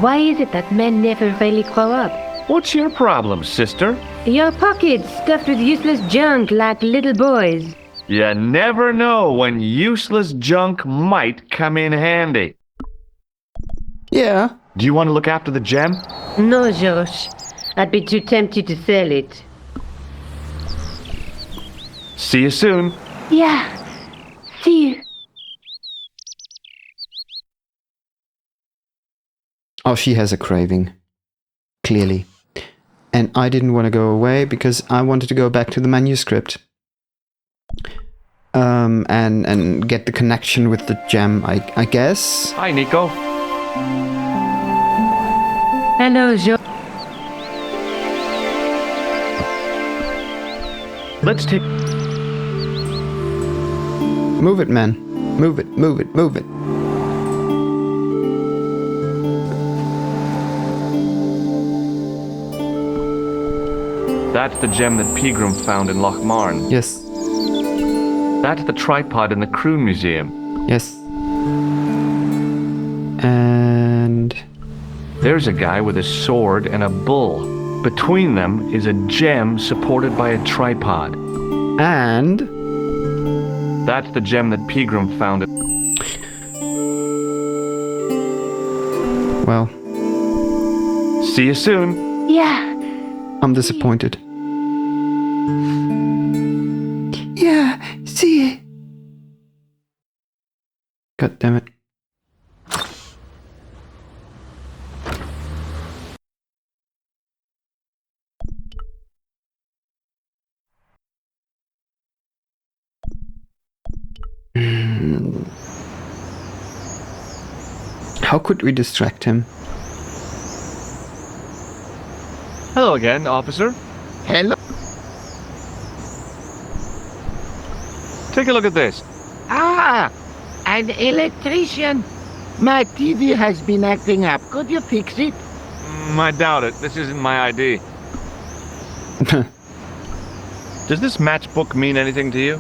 Why is it that men never really grow up? What's your problem, sister? Your pockets stuffed with useless junk like little boys. You never know when useless junk might come in handy. Yeah. Do you want to look after the gem? No, Josh. I'd be too tempted to sell it. See you soon. Yeah. See you. Oh, she has a craving. Clearly. And I didn't want to go away because I wanted to go back to the manuscript. And get the connection with the gem, I guess. Hi, Nico. Hello, Josh. Let's take... Move it, man. Move it, move it, move it. That's the gem that Pegram found in Lochmarn. Yes. That's the tripod in the Croon Museum. Yes. And... There's a guy with a sword and a bull. Between them is a gem supported by a tripod. And... That's the gem that Pegram found. Well... See you soon. Yeah. I'm disappointed. Yeah, see it. God damn it. How could we distract him? Hello again, officer. Hello? Take a look at this. Ah, an electrician. My TV has been acting up. Could you fix it? I doubt it. This isn't my ID. Does this matchbook mean anything to you?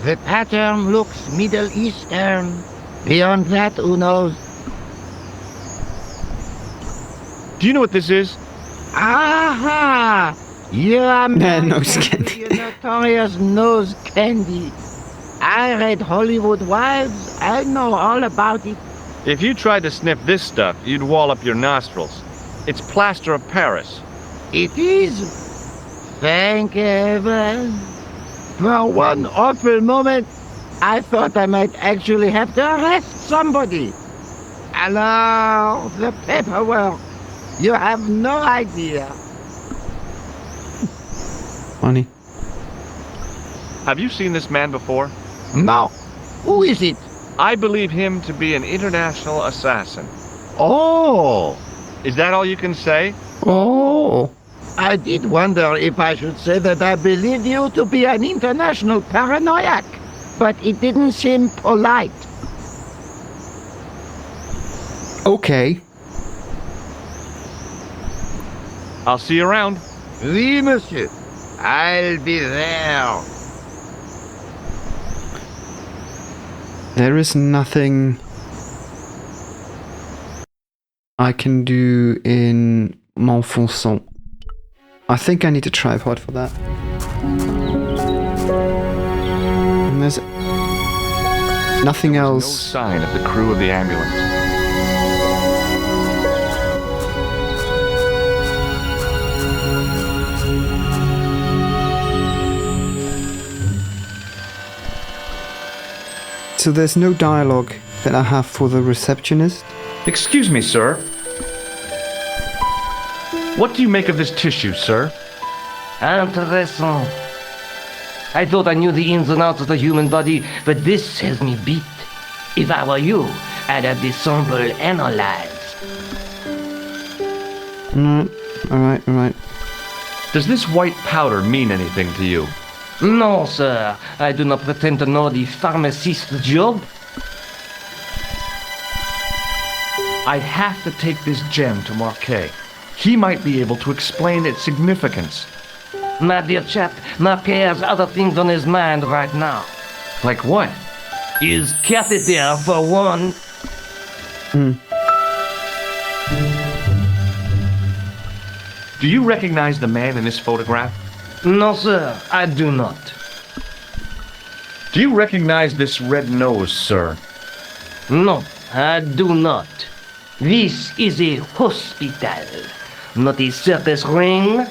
The pattern looks Middle Eastern. Beyond that, who knows? Do you know what this is? Aha! You are Nose Marquet, candy. the notorious nose candy. I read Hollywood Wives. I know all about it. If you tried to sniff this stuff, you'd wall up your nostrils. It's plaster of Paris. It is. Thank heaven. For one awful moment, I thought I might actually have to arrest somebody. Alors, the paperwork. You have no idea. Funny. Have you seen this man before? No. Who is it? I believe him to be an international assassin. Oh. Is that all you can say? Oh. I did wonder if I should say that I believe you to be an international paranoiac, but it didn't seem polite. Okay. I'll see you around. Oui, monsieur. I'll be there. There is nothing I can do in Montfonçon. I think I need a tripod for that. And there's nothing No else. sign of the crew of the ambulance. So there's no dialogue that I have for the receptionist. Excuse me, sir. What do you make of this tissue, sir? Interesting. I thought I knew the ins and outs of the human body, but this has me beat. If I were you, I'd have this sample analyzed. Alright. Does this white powder mean anything to you? No, sir. I do not pretend to know the pharmacist's job. I have to take this gem to Marquet. He might be able to explain its significance. My dear chap, Marquet has other things on his mind right now. Like what? His catheter, for one. Do you recognize the man in this photograph? No, sir, I do not. Do you recognize this red nose, sir? No, I do not. This is a hospital, not a circus ring.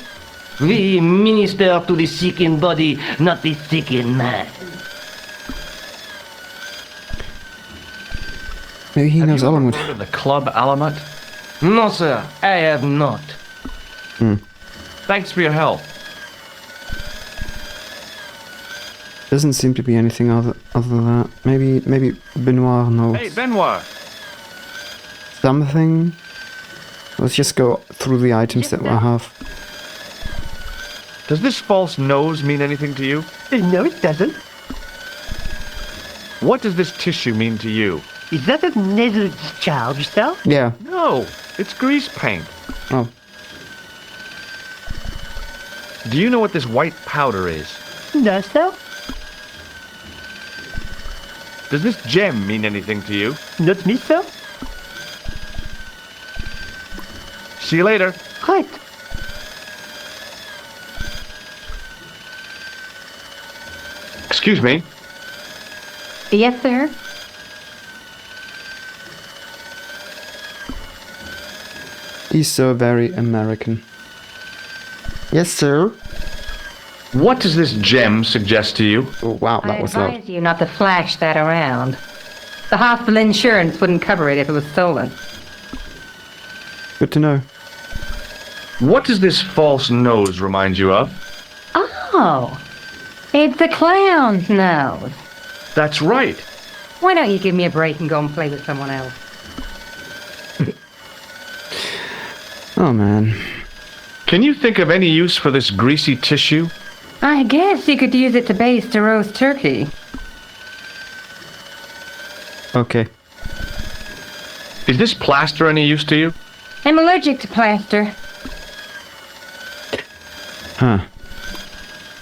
We minister to the sick in body, not the sick in mind. Maybe he Have knows you ever Alamut. heard of the Club Alamat? No, sir, I have not. Thanks for your help. Doesn't seem to be anything other than that. Maybe Benoit knows Hey, Benoit! something. Let's just go through the items that I have. Does this false nose mean anything to you? No, it doesn't. What does this tissue mean to you? Is that a nasal discharge, sir? Yeah. No, it's grease paint. Oh. Do you know what this white powder is? No, sir. Does this gem mean anything to you? Not me, sir. See you later. Right. Excuse me. Yes, sir. He's so very American. Yes, sir. What does this gem suggest to you? Oh, wow, I that was loud. advise you not to flash that around. The hospital insurance wouldn't cover it if it was stolen. Good to know. What does this false nose remind you of? Oh, it's a clown's nose. That's right. Why don't you give me a break and go and play with someone else? Oh man. Can you think of any use for this greasy tissue? I guess you could use it to baste a roast turkey. Okay. Is this plaster any use to you? I'm allergic to plaster. Huh.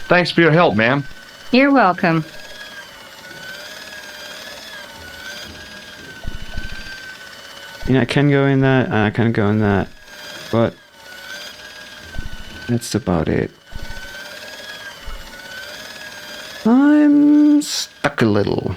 Thanks for your help, ma'am. You're welcome. You know, I can go in that, I can go in that, but that's about it. I'm stuck a little.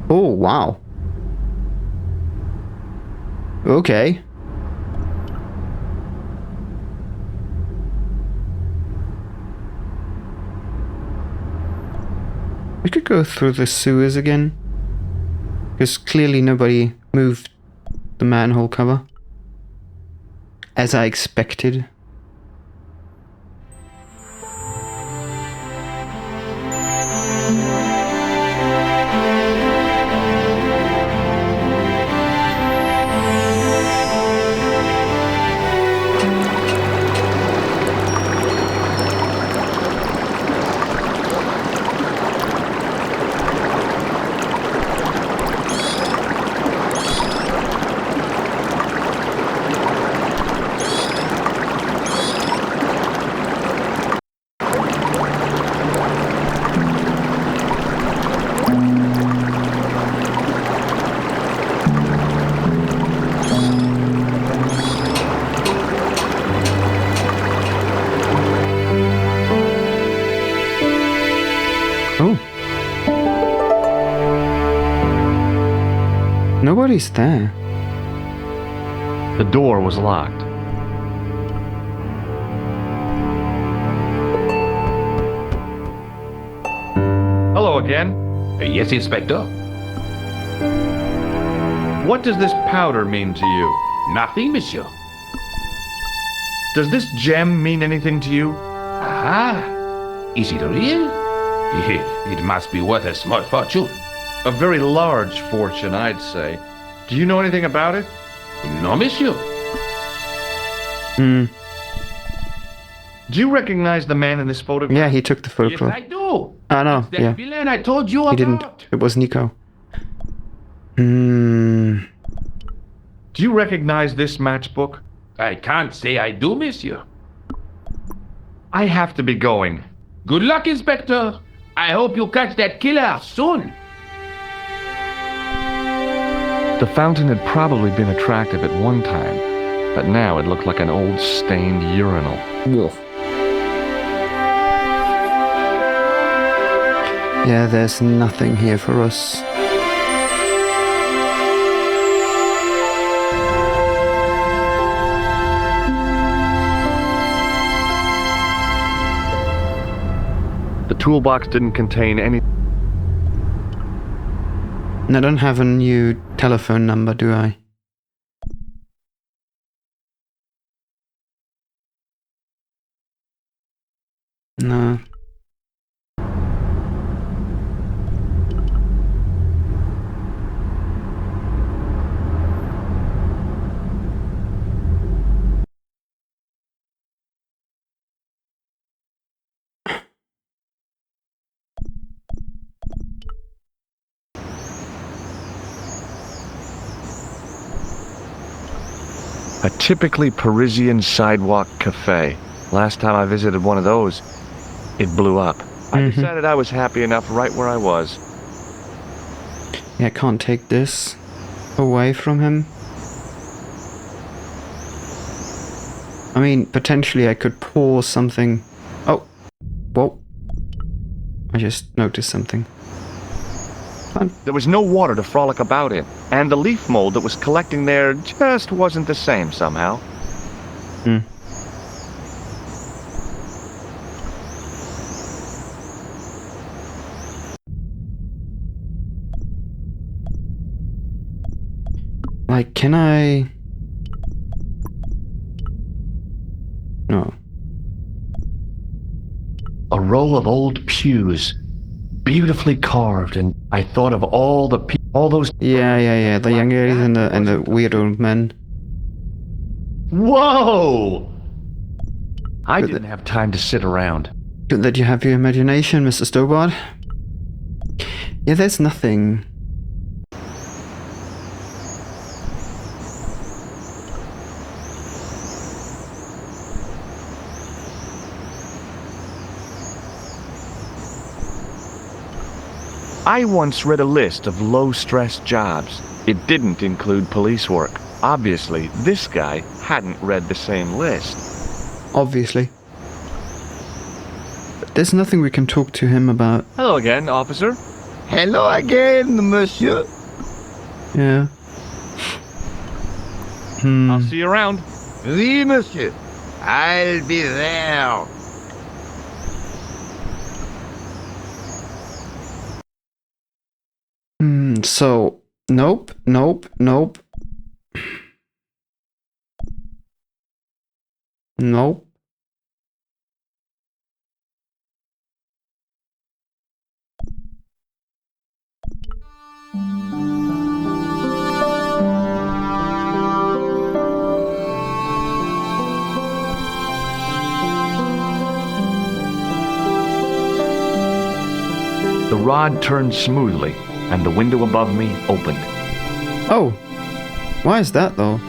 Oh, wow. Okay. We could go through the sewers again. Because clearly nobody moved the manhole cover. As I expected. Oh. Nobody's there. The door was locked. Hello again. Yes, Inspector. What does this powder mean to you? Nothing, monsieur. Does this gem mean anything to you? Ah, is it real? It must be worth a small fortune. A very large fortune, I'd say. Do you know anything about it? No, monsieur. Hmm. Do you recognize the man in this photograph? Yeah, he took the Yes, photograph. I do. Oh no, That yeah. villain I told you He about. didn't. It was Nico. Hmm. Do you recognize this matchbook? I can't say I do, monsieur. I have to be going. Good luck, Inspector. I hope you catch that killer soon. The fountain had probably been attractive at one time, but now it looked like an old stained urinal. Yeah, there's nothing here for us. The toolbox didn't contain any. And I don't have a new telephone number, do I? No. A typically Parisian sidewalk cafe. Last time I visited one of those, it blew up. I decided I was happy enough right where I was. Yeah, I can't take this away from him. I mean, potentially I could pour something. Oh, whoa. I just noticed something. There was no water to frolic about in, and the leaf mold that was collecting there just wasn't the same somehow. Hmm. Like, can I... No. A row of old pews, beautifully carved, and I thought of all those... Yeah. The young ladies and the weird old men. Whoa! I Good didn't have time to sit around. Good that you have your imagination, Mr. Stobart. Yeah, there's nothing. I once read a list of low-stress jobs. It didn't include police work. Obviously, this guy hadn't read the same list. Obviously. But there's nothing we can talk to him about. Hello again, officer. Hello again, monsieur. Yeah. I'll see you around. Oui, monsieur. I'll be there. So, nope. Nope. The rod turned smoothly, and the window above me opened. Oh. Why is that, though?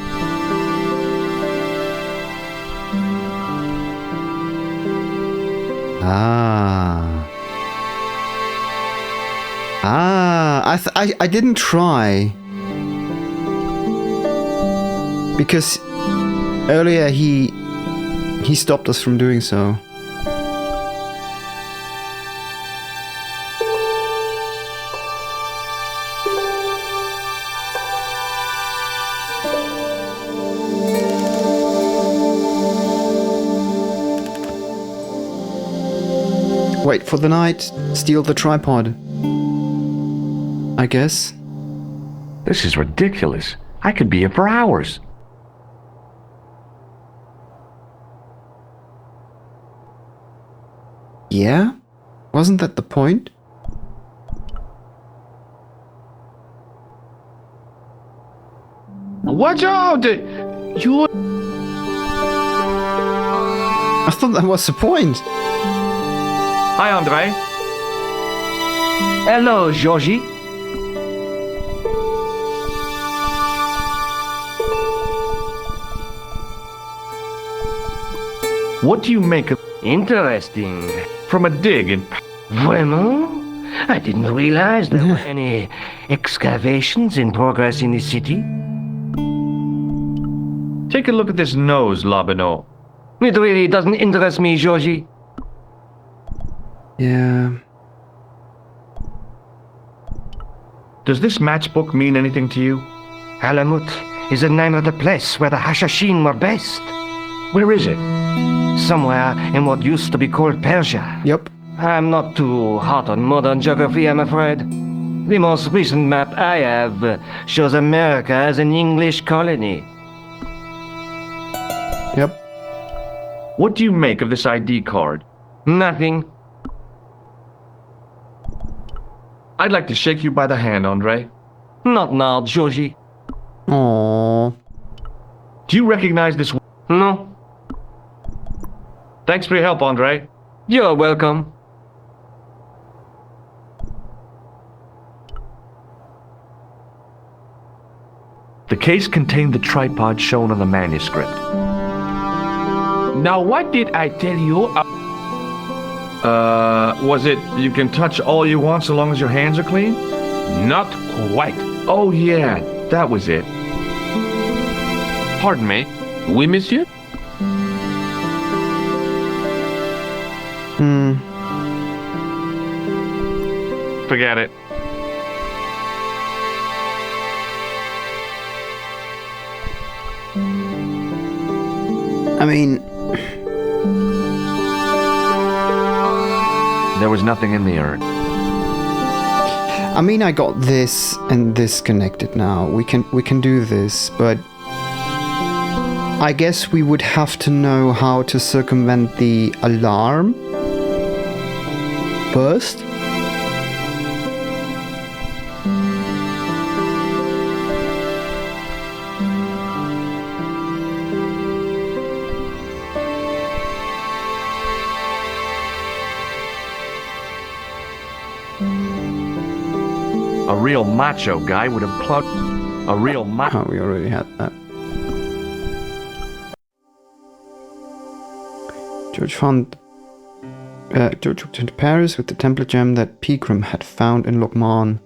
I didn't try. Because earlier he stopped us from doing so. Wait for the night, steal the tripod. I guess. This is ridiculous. I could be here for hours. Yeah? Wasn't that the point? Watch out! You... I thought that was the point. Hi, Andre. Hello, Georgie. What do you make of... Interesting. From a dig in... Vraiment? I didn't realize there were any excavations in progress in the city. Take a look at this nose, Lobino. It really doesn't interest me, Georgie. Yeah. Does this matchbook mean anything to you? Alamut is the name of the place where the Hashashin were based. Where is it? Somewhere in what used to be called Persia. Yep. I'm not too hot on modern geography, I'm afraid. The most recent map I have shows America as an English colony. Yep. What do you make of this ID card? Nothing. I'd like to shake you by the hand, Andre. Not now, Georgie. Aww. Do you recognize this? No. Thanks for your help, Andre. You're welcome. The case contained the tripod shown on the manuscript. Now, what did I tell you? Was it you can touch all you want so long as your hands are clean? Not quite. Oh, yeah, that was it. Pardon me. Oui, monsieur? Forget it. I mean, There was nothing in the urn. I got this and this connected now. We can do this, but I guess we would have to know how to circumvent the alarm first. A real macho guy would have plugged. A real macho. Oh, we already had that. George returned to Paris with the Templar gem that Pegram had found in Locmand.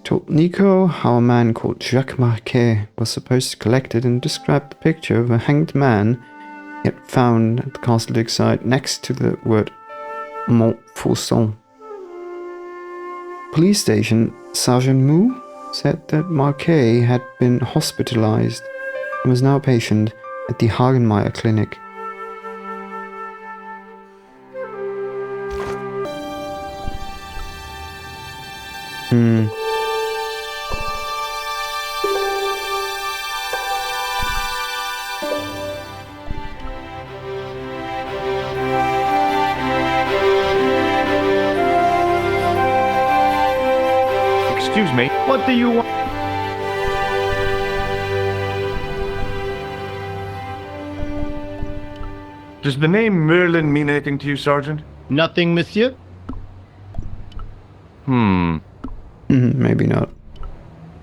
Told Nico how a man called Jacques Marquet was supposed to collect it and described the picture of a hanged man he had found at the Castle Lakeside next to the word Montfaucon. Police station Sergeant Mou said that Marquet had been hospitalized and was now a patient at the Hagenmeyer clinic. Excuse me. What do you want? Does the name Merlin mean anything to you, Sergeant? Nothing, monsieur. Maybe not.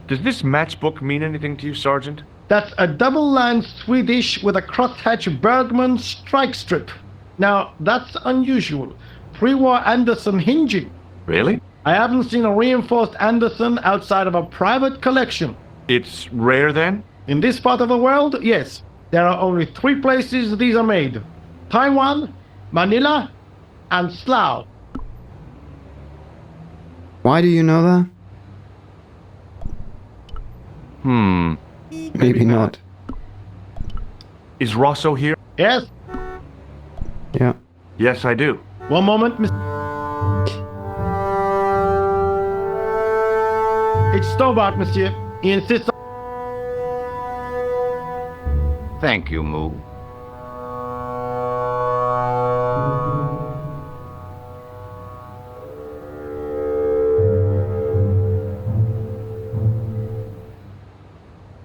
Does this matchbook mean anything to you, Sergeant? That's a double-line Swedish with a crosshatch Bergman strike strip. Now, that's unusual. Pre-war Anderson hinging. Really? I haven't seen a reinforced Anderson outside of a private collection. It's rare then? In this part of the world, yes. There are only 3 places these are made. Taiwan, Manila, and Slough. Why do you know that? Maybe not. Is Rosso here? Yes? Yeah. Yes, I do. One moment, Miss... It's Stobart, monsieur. He insists on... Thank you, Moo.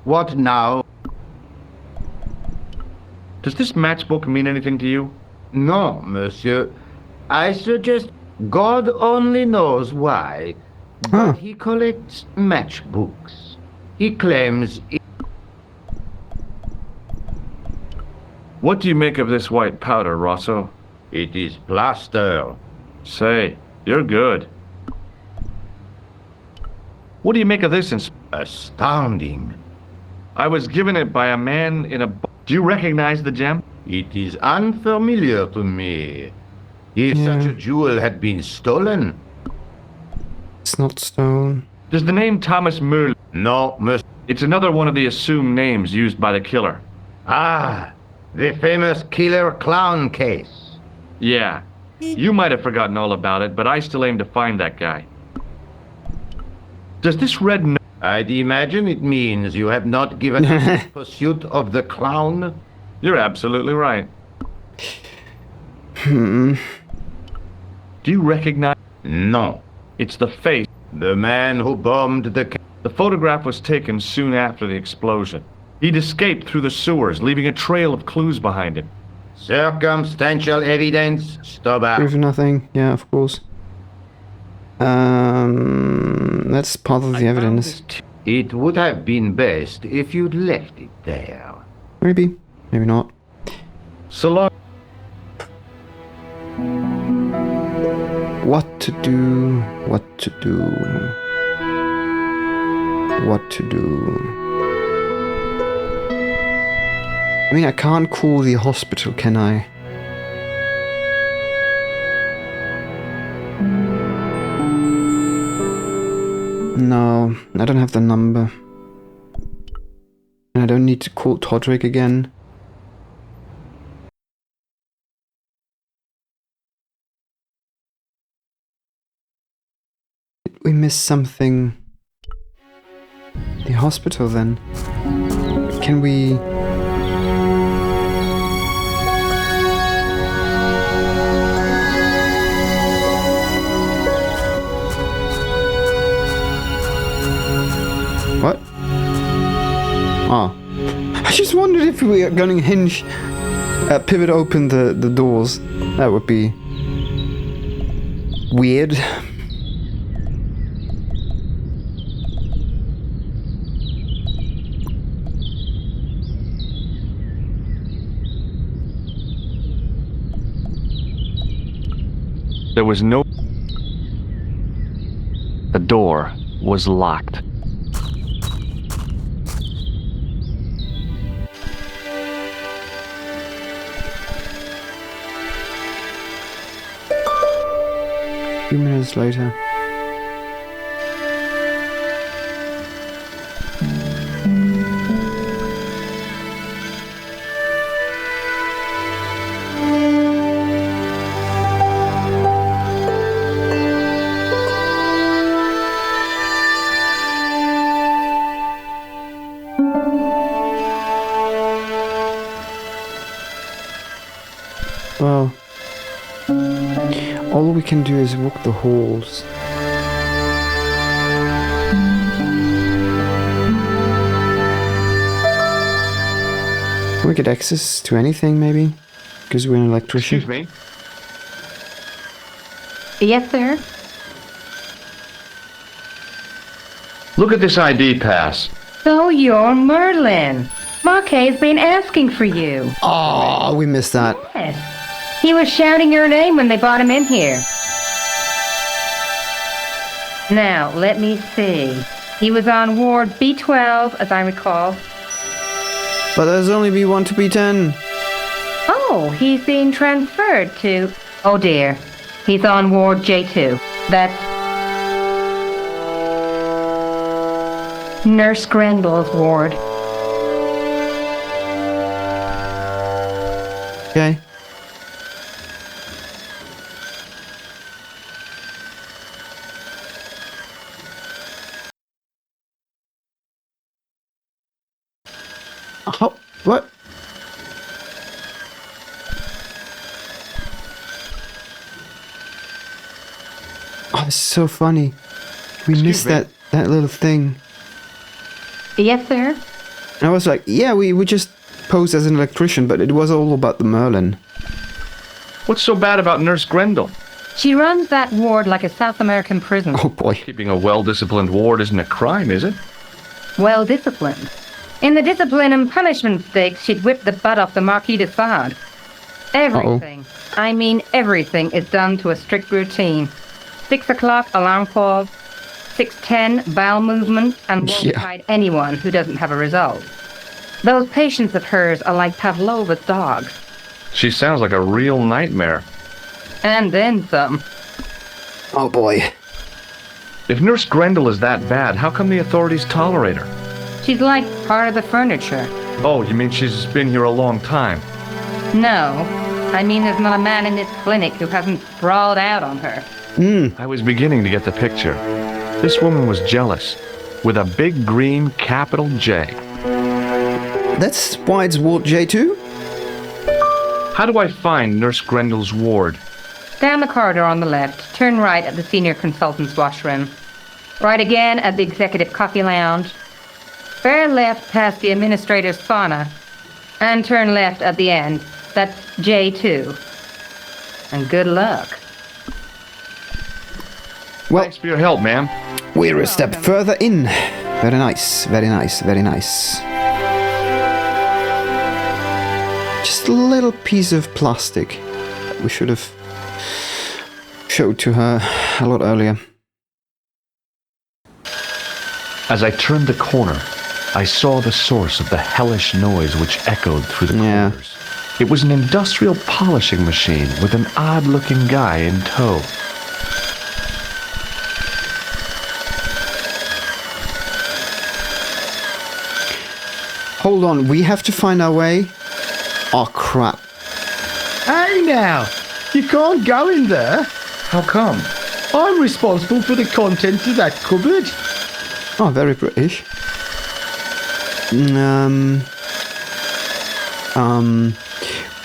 What now? Does this matchbook mean anything to you? No, monsieur. I suggest God only knows why. Huh. But he collects matchbooks. He claims What do you make of this white powder, Rosso? it is plaster. Say, you're good. What do you make of this? Astounding. I was given it by a man in a... Do you recognize the gem? It is unfamiliar to me. If such a jewel had been stolen... It's not stone. Does the name Thomas Merlin... No, monsieur. It's another one of the assumed names used by the killer. Ah, the famous killer clown case. Yeah. You might have forgotten all about it, but I still aim to find that guy. Does this red... I'd imagine it means you have not given up the pursuit of the clown. You're absolutely right. Hmm. Do you recognize... No. It's the face. The man who bombed the... The photograph was taken soon after the explosion. He'd escaped through the sewers, leaving a trail of clues behind him. Circumstantial evidence, Stobart. Proof of nothing. Yeah, of course. That's part of the evidence. It would have been best if you'd left it there. Maybe. Maybe not. So long. What to do? What to do? What to do? I mean, I can't call the hospital, can I? No, I don't have the number. And I don't need to call Todrick again. Did we miss something? The hospital then? Can we... What? Ah. I just wondered if we were going to pivot open the doors. That would be weird. There was no... The door was locked. A few minutes later. Well, all we can do is walk the halls. Can we get access to anything, maybe? Because we're an electrician. Excuse me? Yes, sir? Look at this ID pass. So you're Merlin. Marquet's been asking for you. Oh, we missed that. Yes. He was shouting your name when they brought him in here. Now, let me see. He was on Ward B12, as I recall. But there's only B1 to B10. Oh, he's being transferred to... Oh dear. He's on Ward J2. That's... Nurse Grendel's ward. Okay. Oh, what? Oh, this is so funny. We missed that little thing. Yes, sir? And I was like, yeah, we just posed as an electrician, but it was all about the Merlin. What's so bad about Nurse Grendel? She runs that ward like a South American prison. Oh boy. Keeping a well-disciplined ward isn't a crime, is it? Well disciplined. In the discipline and punishment stakes, she'd whip the butt off the Marquis de Sade. Everything, I mean everything, is done to a strict routine. 6 o'clock alarm calls, 6:10 bowel movements, and won't hide anyone who doesn't have a result. Those patients of hers are like Pavlova's dogs. She sounds like a real nightmare. And then some. Oh boy. If Nurse Grendel is that bad, how come the authorities tolerate her? She's like part of the furniture. Oh, you mean she's been here a long time? No, I mean there's not a man in this clinic who hasn't sprawled out on her. I was beginning to get the picture. This woman was jealous, with a big green capital J. That's why it's Ward J2? How do I find Nurse Grendel's ward? Down the corridor on the left, turn right at the senior consultant's washroom. Right again at the executive coffee lounge. Bear left past the administrator's sauna. And turn left at the end. That's J2. And good luck. Well, thanks for your help, ma'am. We're a step further in. Very nice, very nice, very nice. Just a little piece of plastic that we should have showed to her a lot earlier. As I turned the corner, I saw the source of the hellish noise which echoed through the corridors. It was an industrial polishing machine with an odd-looking guy in tow. Hold on, we have to find our way. Oh, crap. Hey now, you can't go in there. How come? I'm responsible for the contents of that cupboard. Oh, very British.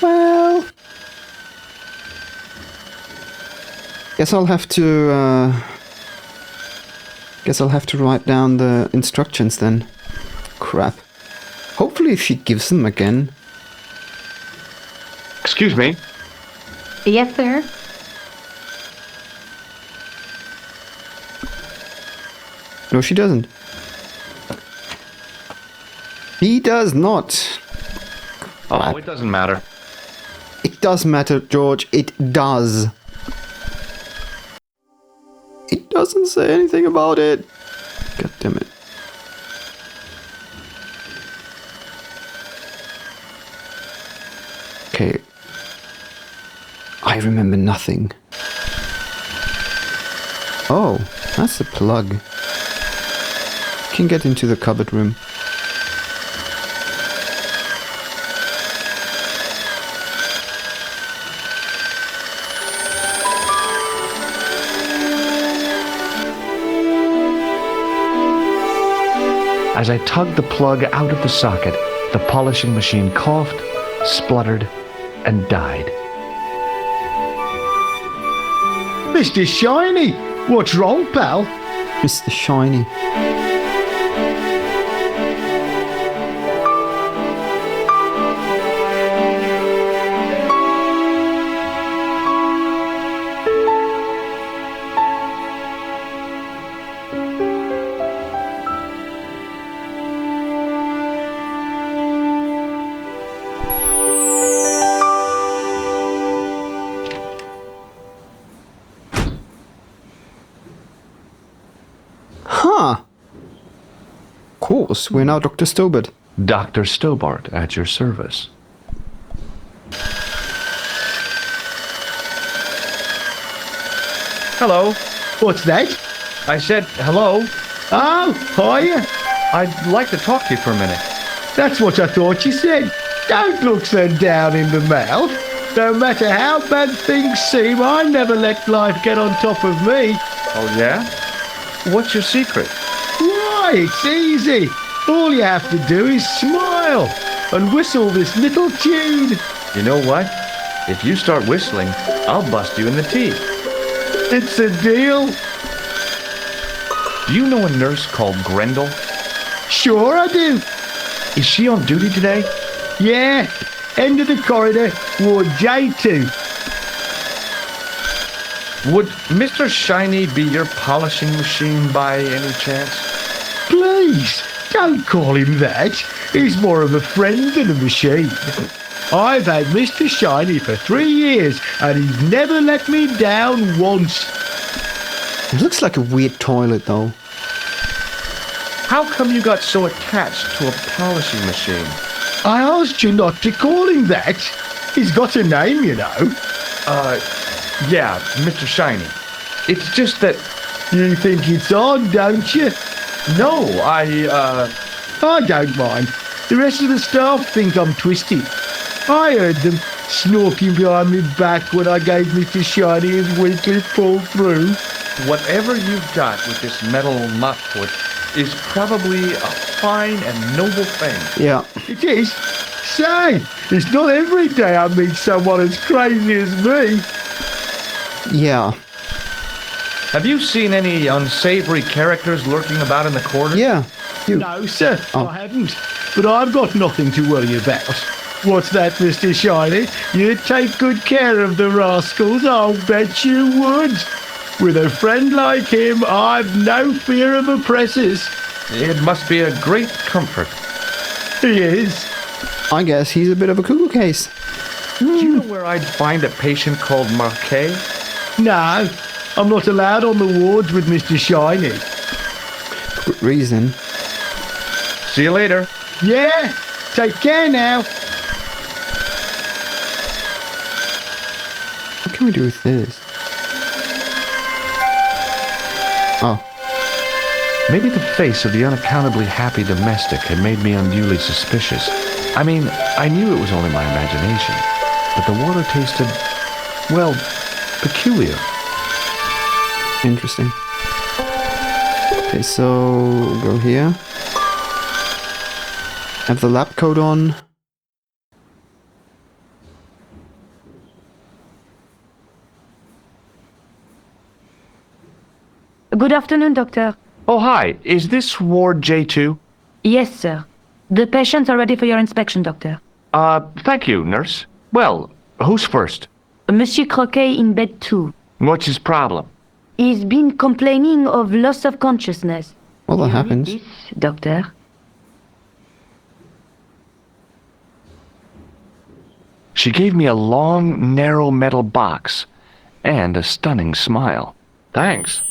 Well... Guess I'll have to write down the instructions then. Crap. Hopefully she gives them again. Excuse me. Yes, sir? No, she doesn't. He does not. Oh, it doesn't matter. It does matter, George. It does. It doesn't say anything about it. God damn it. Okay. I remember nothing. Oh, that's the plug. Can get into the cupboard room. As I tugged the plug out of the socket, the polishing machine coughed, spluttered, and died. Mr. Shiny, what's wrong, pal? Mr. Shiny. Huh. Of course, we're now Dr. Stobart. Dr. Stobart at your service. Hello. What's that? I said hello. Oh, hiya. I'd like to talk to you for a minute. That's what I thought you said. Don't look so down in the mouth. No matter how bad things seem, I never let life get on top of me. Oh, yeah? What's your secret? Why, it's easy. All you have to do is smile and whistle this little tune. You know what? If you start whistling, I'll bust you in the teeth. It's a deal. Do you know a nurse called Grendel? Sure I do. Is she on duty today? Yeah, end of the corridor, Ward J2. Would Mr. Shiny be your polishing machine by any chance? Please, don't call him that. He's more of a friend than a machine. I've had Mr. Shiny for 3 years, and he's never let me down once. It looks like a weird toilet, though. How come you got so attached to a polishing machine? I asked you not to call him that. He's got a name, you know. Yeah, Mr. Shiny. It's just that... You think it's odd, don't you? No, I don't mind. The rest of the staff think I'm twisted. I heard them snorking behind me back when I gave Mr. Shiny his weekly pull-through. Whatever you've got with this metal mop foot is probably a fine and noble thing. Yeah. It is. Say, it's not every day I meet someone as crazy as me. Yeah. Have you seen any unsavory characters lurking about in the corridor? Yeah. No, sir, Oh. I haven't. But I've got nothing to worry about. What's that, Mr. Shiny? You'd take good care of the rascals, I'll bet you would. With a friend like him, I've no fear of oppressors. It must be a great comfort. He is. I guess he's a bit of a cuckoo case. Do you know where I'd find a patient called Marquet? No, I'm not allowed on the wards with Mr. Shiny. Good reason. See you later. Yeah, take care now. What can we do with this? Oh. Maybe the face of the unaccountably happy domestic had made me unduly suspicious. I mean, I knew it was only my imagination, but the water tasted, well, peculiar. Interesting. Okay, so go here. Have the lab coat on. Good afternoon, doctor. Oh, hi. Is this Ward J2? Yes, sir. The patients are ready for your inspection, doctor. Thank you, nurse. Well, who's first? Monsieur Croquet in bed 2. What's his problem? He's been complaining of loss of consciousness. Well, that You read happens. this, doctor. She gave me a long, narrow metal box and a stunning smile. Thanks.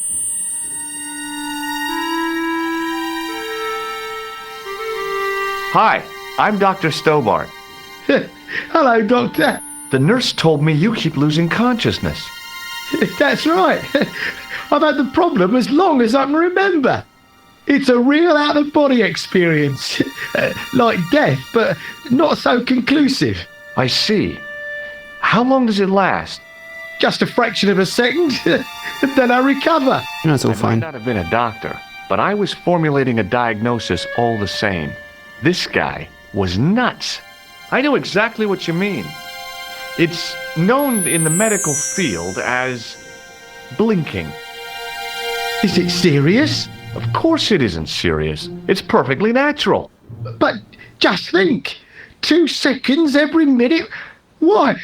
Hi, I'm Dr. Stobart. Hello, Doctor. The nurse told me you keep losing consciousness. That's right. I've had the problem as long as I can remember. It's a real out-of-body experience. Like death, but not so conclusive. I see. How long does it last? Just a fraction of a second, then I recover. No, it's all I might fine. not have been a doctor, but I was formulating a diagnosis all the same. This guy was nuts. I know exactly what you mean. It's known in the medical field as blinking. Is it serious? Of course it isn't serious. It's perfectly natural. But just think, 2 seconds every minute? Why,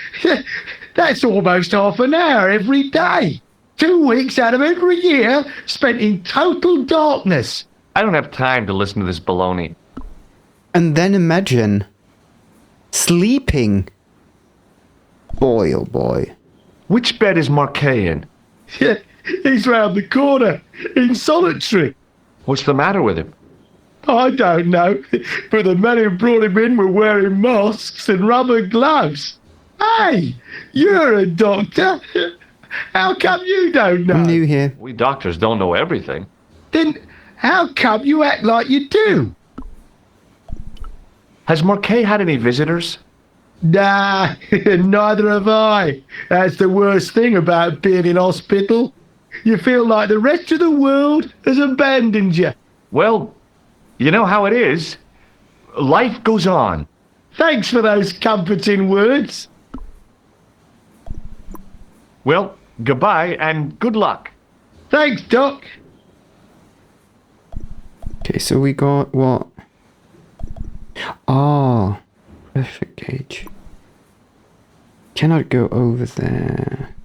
that's almost half an hour every day. 2 weeks out of every year spent in total darkness. I don't have time to listen to this baloney. And then imagine sleeping. Boy, oh boy. Which bed is Marquet in? He's round the corner, in solitary. What's the matter with him? I don't know, but the men who brought him in were wearing masks and rubber gloves. Hey, you're a doctor. How come you don't know? I'm new here. We doctors don't know everything. Then how come you act like you do? Has Marquet had any visitors? Nah, neither have I. That's the worst thing about being in hospital. You feel like the rest of the world has abandoned you. Well, you know how it is. Life goes on. Thanks for those comforting words. Well, goodbye and good luck. Thanks, Doc. Okay, so we got what? Oh, pressure gauge. Cannot go over there.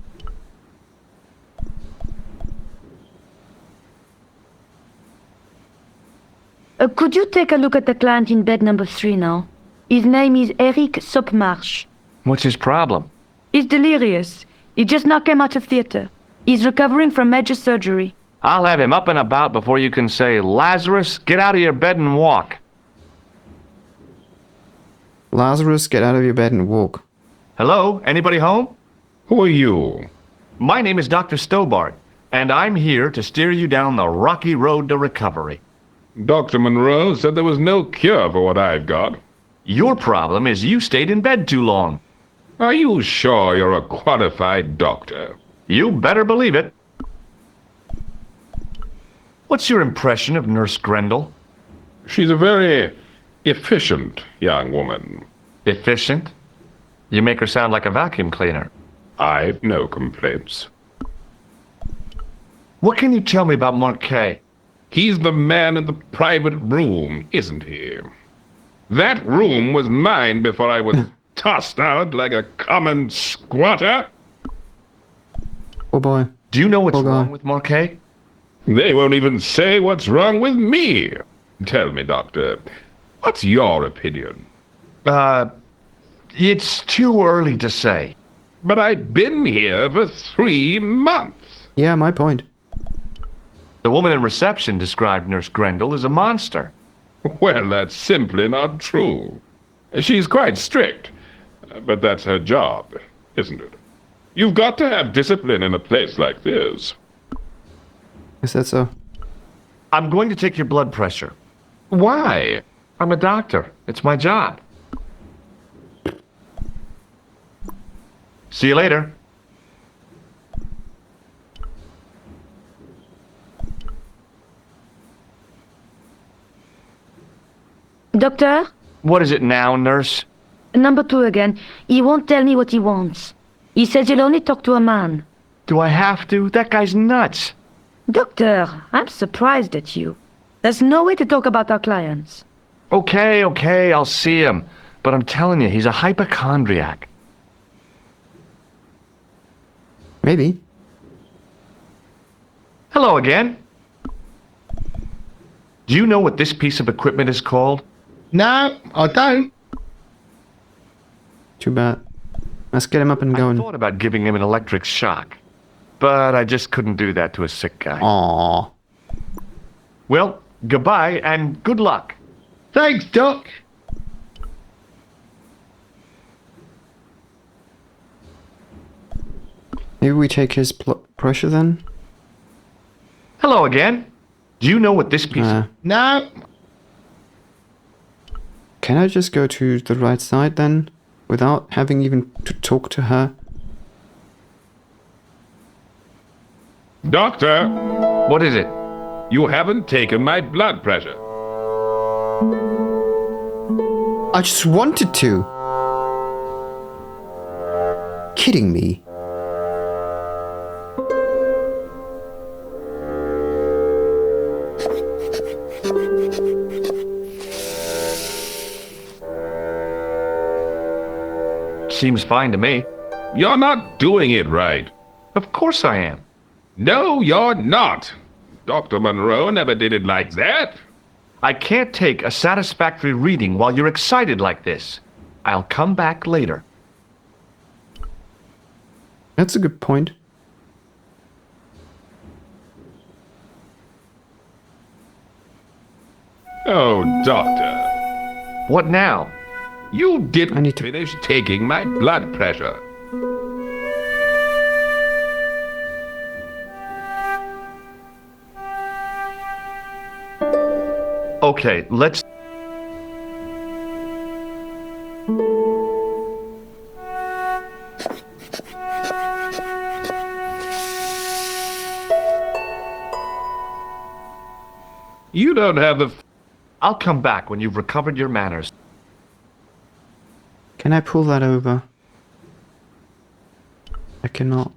Could you take a look at the client in bed number 3 now? His name is Eric Sopmarsh. What's his problem? He's delirious. He just now came out of theater. He's recovering from major surgery. I'll have him up and about before you can say, Lazarus, get out of your bed and walk. Lazarus, get out of your bed and walk. Hello? Anybody home? Who are you? My name is Dr. Stobart, and I'm here to steer you down the rocky road to recovery. Dr. Monroe said there was no cure for what I've got. Your problem is you stayed in bed too long. Are you sure you're a qualified doctor? You better believe it. What's your impression of Nurse Grendel? She's a very efficient young woman. Efficient? You make her sound like a vacuum cleaner. I've no complaints. What can you tell me about Marquet? He's the man in the private room, isn't he? That room was mine before I was tossed out like a common squatter. Oh boy. Do you know what's Hold on. wrong with Marquet? They won't even say what's wrong with me. Tell me, Doctor, what's your opinion? It's too early to say. But I've been here for 3 months. Yeah, my point. The woman in reception described Nurse Grendel as a monster. Well, that's simply not true. She's quite strict, but that's her job, isn't it? You've got to have discipline in a place like this. Is that so? I'm going to take your blood pressure. Why? I'm a doctor. It's my job. See you later. Doctor? What is it now, nurse? Number 2 again. He won't tell me what he wants. He says he'll only talk to a man. Do I have to? That guy's nuts. Doctor, I'm surprised at you. There's no way to talk about our clients. Okay, I'll see him. But I'm telling you, he's a hypochondriac. Maybe. Hello again. Do you know what this piece of equipment is called? No, I don't. Too bad. Let's get him up and I going. thought about giving him an electric shock, but I just couldn't do that to a sick guy. Aww. Well, goodbye and good luck. Thanks, Doc. Maybe we take his pressure then? Hello again. Do you know what this piece is? No. Can I just go to the right side then? Without having even to talk to her? Doctor, What is it? you haven't taken my blood pressure. I just wanted to. Kidding me. Seems fine to me. You're not doing it right. Of course I am. No, you're not. Dr. Monroe never did it like that. I can't take a satisfactory reading while you're excited like this. I'll come back later. That's a good point. Oh, doctor, What now? you I didn't need to- finish taking my blood pressure. Okay, let's... You don't have the... I'll come back when you've recovered your manners. Can I pull that over? I cannot.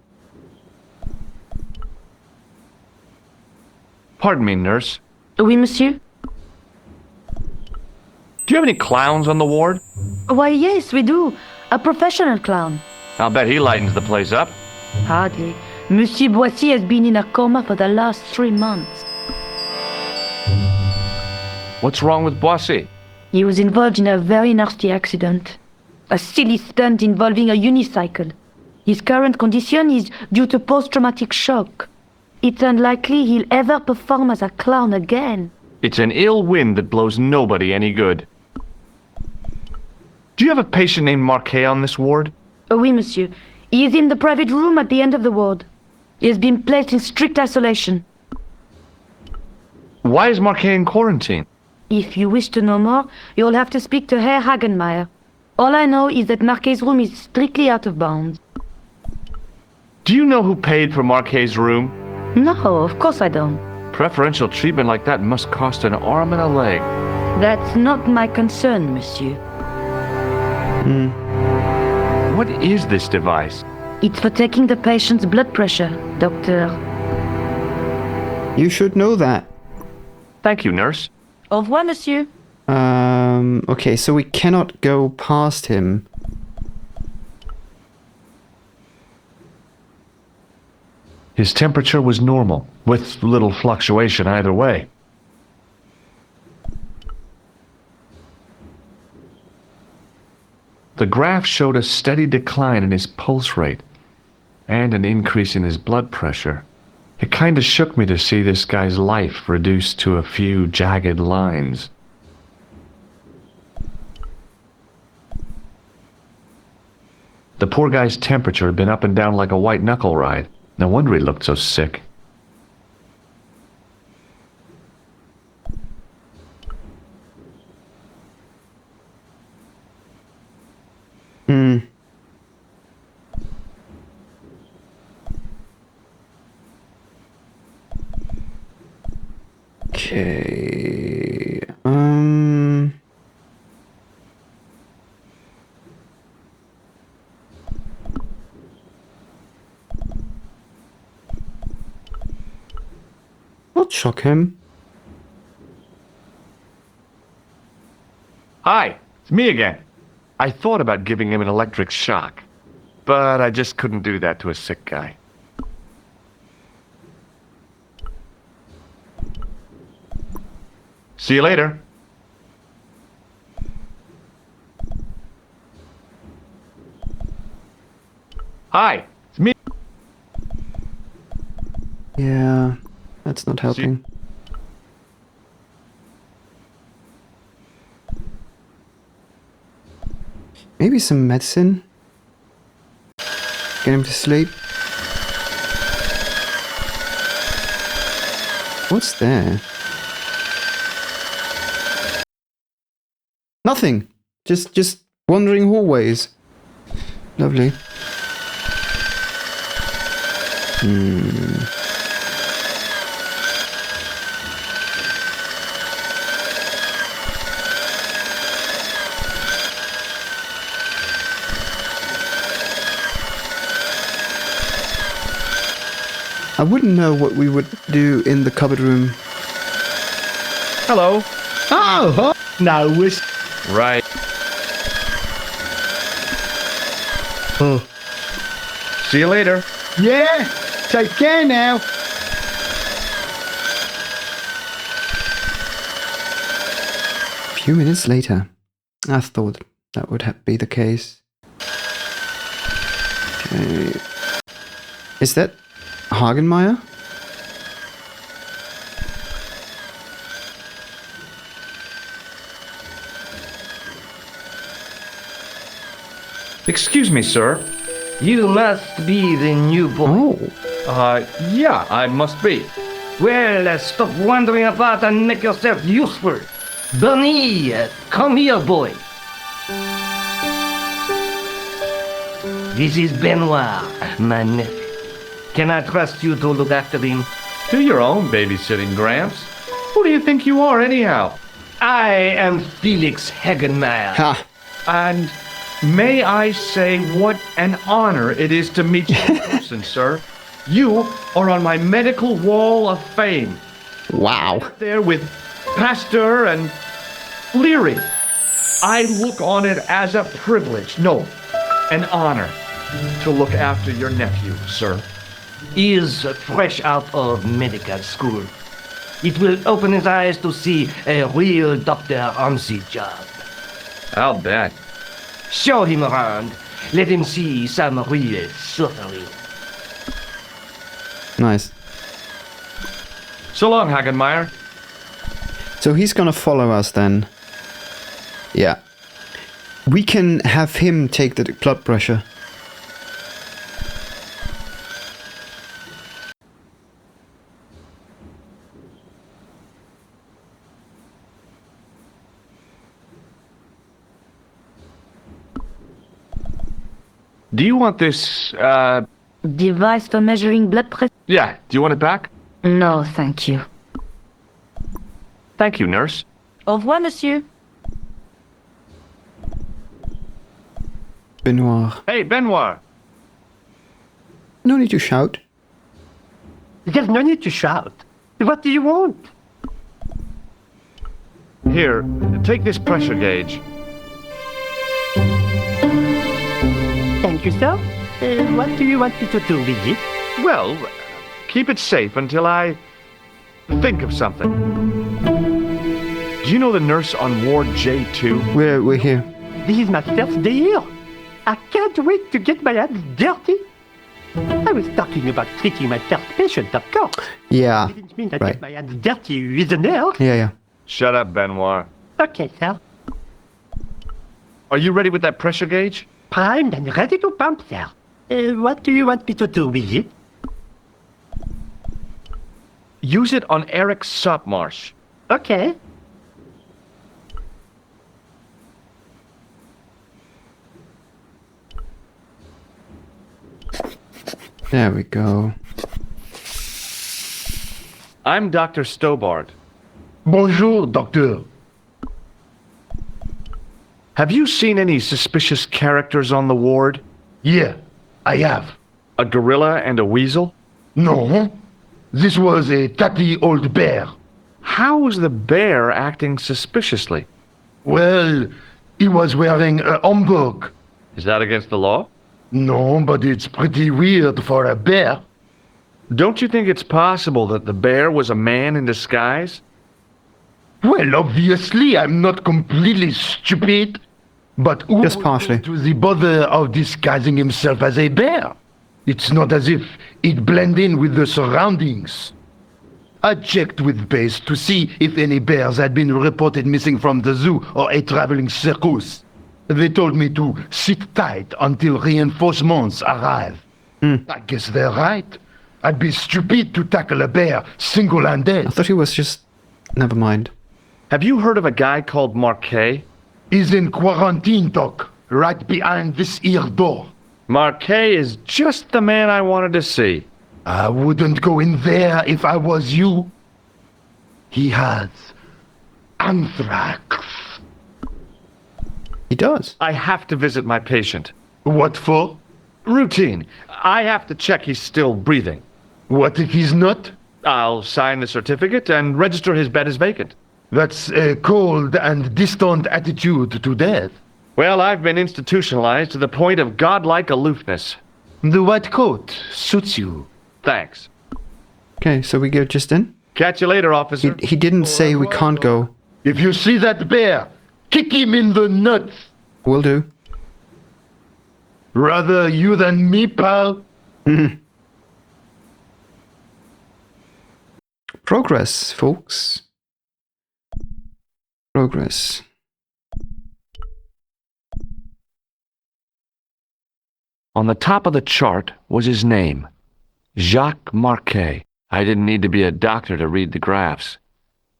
Pardon me, nurse. Oui, monsieur? Do you have any clowns on the ward? Why, yes, we do. A professional clown. I'll bet he lightens the place up. Hardly. Monsieur Boissy has been in a coma for the last 3 months. What's wrong with Boissy? He was involved in a very nasty accident. A silly stunt involving a unicycle. His current condition is due to post-traumatic shock. It's unlikely he'll ever perform as a clown again. It's an ill wind that blows nobody any good. Do you have a patient named Marquet on this ward? Oui, monsieur. He is in the private room at the end of the ward. He has been placed in strict isolation. Why is Marquet in quarantine? If you wish to know more, you'll have to speak to Herr Hagenmeier. All I know is that Marquet's room is strictly out of bounds. Do you know who paid for Marquet's room? No, of course I don't. Preferential treatment like that must cost an arm and a leg. That's not my concern, monsieur. What is this device? It's for taking the patient's blood pressure, doctor. You should know that. Thank you, nurse. Au revoir, monsieur. Okay, so we cannot go past him. His temperature was normal, with little fluctuation either way. The graph showed a steady decline in his pulse rate and an increase in his blood pressure. It kind of shook me to see this guy's life reduced to a few jagged lines. The poor guy's temperature had been up and down like a white knuckle ride. No wonder he looked so sick. Okay. I'll shock him. Hi, it's me again. I thought about giving him an electric shock, but I just couldn't do that to a sick guy. See you later. Hi, it's me. Yeah, that's not helping. Maybe some medicine? Get him to sleep? What's there? Nothing! Just wandering hallways. Lovely. I wouldn't know what we would do in the cupboard room. Hello. Oh, no, we're... Right. Oh. See you later. Yeah, take care now. A few minutes later. I thought that would be the case. Okay. Is that Hagenmeyer? Excuse me, sir. You must be the new boy. Oh. Yeah, I must be. Well, stop wandering about and make yourself useful. Bunny, come here, boy. This is Benoit, my nephew. Can I trust you to look after him? Do your own babysitting, Gramps. Who do you think you are, anyhow? I am Felix Hagenmeyer. Ha! And may I say what an honor it is to meet you in person, sir. You are on my medical wall of fame. Wow. There with Pasteur and Leary. I look on it as a privilege, no, an honor, to look after your nephew, sir. He is fresh out of medical school. It will open his eyes to see a real doctor on the job. I'll bet. Show him around. Let him see some real suffering. Nice. So long, Hagenmeyer. So he's gonna follow us then. Yeah. We can have him take the blood pressure. Do you want this, Device for measuring blood pressure? yeah, do you want it back? No, thank you. Thank you, nurse. Au revoir, monsieur. Benoit. Hey, Benoit. No need to shout. There's no need to shout. What do you want? Here, take this pressure gauge. Thank you, sir. What do you want me to do with it? Well, keep it safe until I think of something. Do you know the nurse on Ward J2? We're here. This is my first day here. I can't wait to get my hands dirty. I was talking about treating my first patient, of course. Yeah. Didn't mean I Right. get my hands dirty with a nurse. Yeah. Shut up, Benoit. Okay, sir. Are you ready with that pressure gauge? Primed and ready to pump, sir. What do you want me to do with it? Use it on Eric Sopmarsh. Okay. There we go. I'm Dr. Stobart. Bonjour, doctor. Have you seen any suspicious characters on the ward? Yeah, I have. A gorilla and a weasel? No, this was a tatty old bear. How was the bear acting suspiciously? Well, he was wearing a homburg. Is that against the law? No, but it's pretty weird for a bear. Don't you think it's possible that the bear was a man in disguise? Well, obviously, I'm not completely stupid. But who Just would partially. go to the bother of disguising himself as a bear? It's not as if he'd blend in with the surroundings. I checked with base to see if any bears had been reported missing from the zoo or a traveling circus. They told me to sit tight until reinforcements arrive. I guess they're right. I'd be stupid to tackle a bear single-handed. I thought he was just... Never mind. Have you heard of a guy called Marquet? He's in quarantine, Doc, right behind this here door. Marquet is just the man I wanted to see. I wouldn't go in there if I was you. He has anthrax. He does. I have to visit my patient. What for? Routine. I have to check he's still breathing. What if he's not? I'll sign the certificate and register his bed as vacant. That's a cold and distant attitude to death. Well, I've been institutionalized to the point of godlike aloofness. The white coat suits you. Thanks. Okay, so we go just in? Catch you later, officer. He didn't say we can't go. If you see that bear, kick him in the nuts. Will do. Rather you than me, pal. Progress, folks. Progress. On the top of the chart was his name, Jacques Marquet. I didn't need to be a doctor to read the graphs.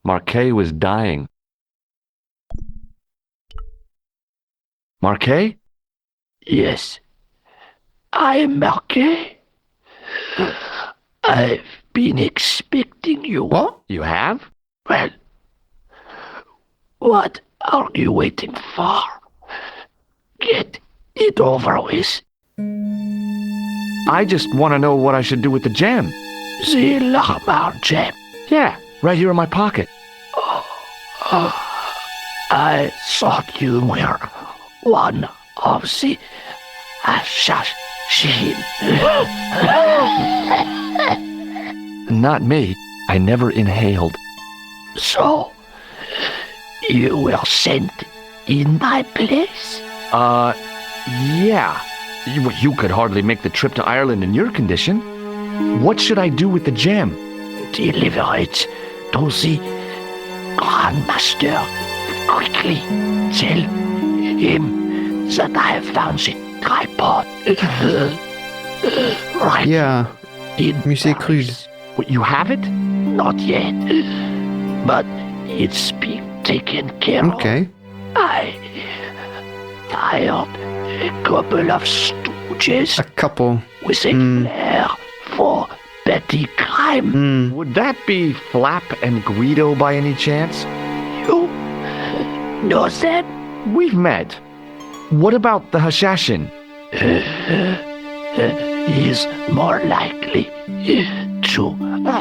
Marquet was dying. Marquet? Yes, I am Marquet. I've been expecting you. What? You have? Well, what are you waiting for? Get it over with. I just want to know what I should do with the gem. The Lamar gem. Yeah, right here in my pocket. I thought you were one of the assassin. Not me. I never inhaled. So, you were sent in my place? Yeah. You could hardly make the trip to Ireland in your condition. What should I do with the gem? Deliver it to the Grandmaster. Quickly tell him that I have found the tripod. Right. Yeah. In Musée Crude. Paris. You have it? Not yet. But it's being taken care Okay. of. I hired a couple of stooges A couple. with a flair for petty crime. Would that be Flap and Guido by any chance? You know them? We've met. What about the Hashashin? Is more likely to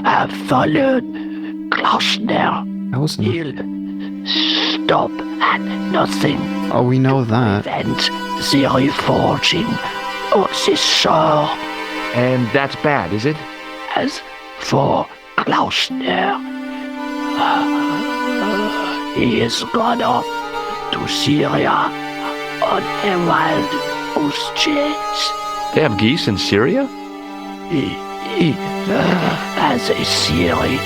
have followed Klausner. I wasn't. He'll stop at nothing. Oh, we know that. Prevent the reforging of the sword. And that's bad, is it? As for Klausner, he has gone off to Syria on a wild goose chase. They have geese in Syria? He has a theory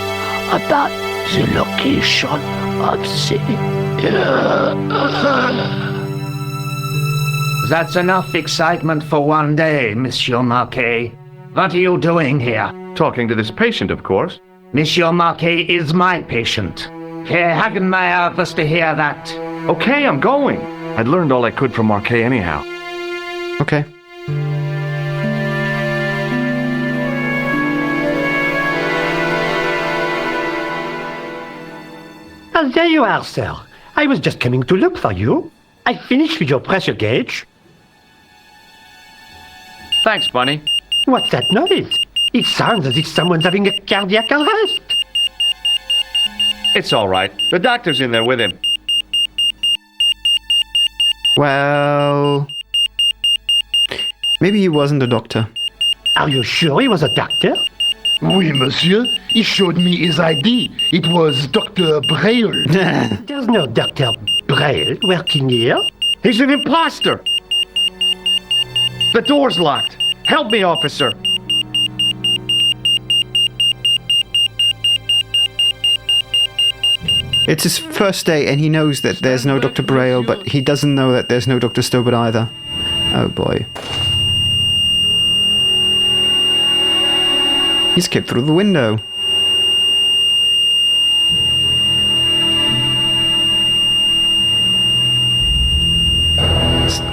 about the location of the... That's enough excitement for one day, Monsieur Marquet. What are you doing here? Talking to this patient, of course. Monsieur Marquet is my patient. Herr Hagenmeyer was to hear that. Okay, I'm going. I'd learned all I could from Marquet anyhow. Okay. Ah, there you are, sir. I was just coming to look for you. I finished with your pressure gauge. Thanks, Bunny. What's that noise? It sounds as if someone's having a cardiac arrest. It's all right. The doctor's in there with him. Well, maybe he wasn't a doctor. Are you sure he was a doctor? Oui, monsieur. He showed me his ID. It was Dr. Braille. There's no Dr. Braille working here. He's an imposter! The door's locked. Help me, officer. It's his first day and he knows that there's no Dr. Braille, but he doesn't know that there's no Dr. Stobart either. Oh boy. He escaped through the window.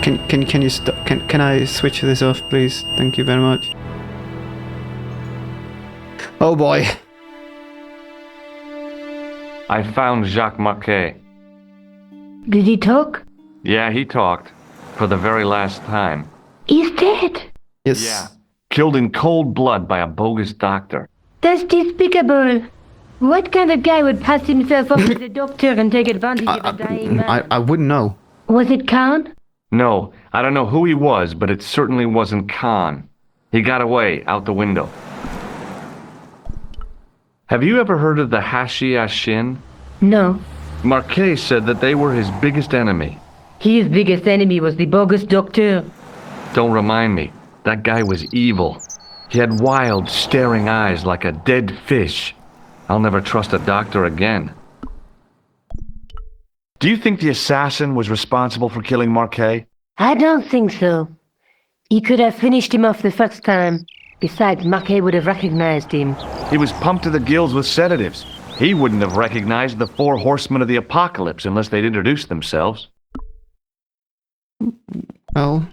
Can you stop? Can I switch this off, please? Thank you very much. Oh boy. I found Jacques Marquet. Did he talk? Yeah, he talked. For the very last time. He's dead. Yes. Yeah. Killed in cold blood by a bogus doctor. That's despicable. What kind of guy would pass himself off as a doctor and take advantage of a dying man? I wouldn't know. Was it Khan? No, I don't know who he was, but it certainly wasn't Khan. He got away, out the window. Have you ever heard of the Hashi-Ashin? No. Marquet said that they were his biggest enemy. His biggest enemy was the bogus doctor. Don't remind me. That guy was evil. He had wild, staring eyes like a dead fish. I'll never trust a doctor again. Do you think the assassin was responsible for killing Marquet? I don't think so. He could have finished him off the first time. Besides, Marquet would have recognized him. He was pumped to the gills with sedatives. He wouldn't have recognized the 4 horsemen of the apocalypse unless they'd introduced themselves. Well,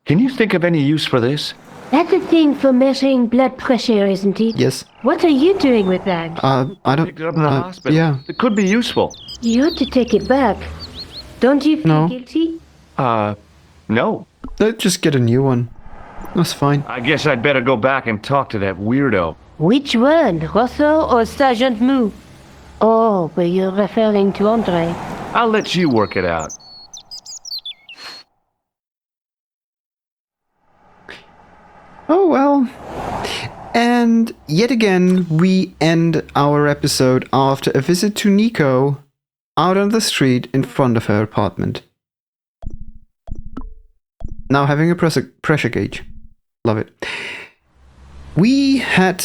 can you think of any use for this? That's a thing for measuring blood pressure, isn't it? yes. What are you doing with that? I don't. Picked it up in the hospital. Yeah. It could be useful. You ought to take it back. Don't you feel No. guilty? No. Just get a new one. That's fine. I guess I'd better go back and talk to that weirdo. Which one, Rosso or Sergeant Moo? Oh, but you're referring to Andre. I'll let you work it out. Oh well. And yet again, we end our episode after a visit to Nico out on the street in front of her apartment. Now having a pressure gauge. Love it. We had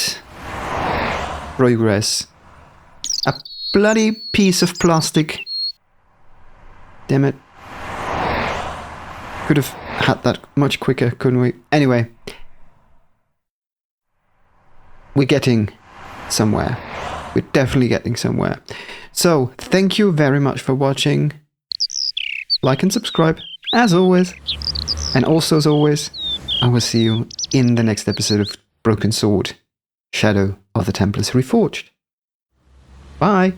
progress. A bloody piece of plastic. Damn it. Could have had that much quicker, couldn't we? Anyway. We're getting somewhere. We're definitely getting somewhere. So, thank you very much for watching. Like and subscribe, as always. And also, as always, I will see you in the next episode of Broken Sword, Shadow of the Templars Reforged. Bye!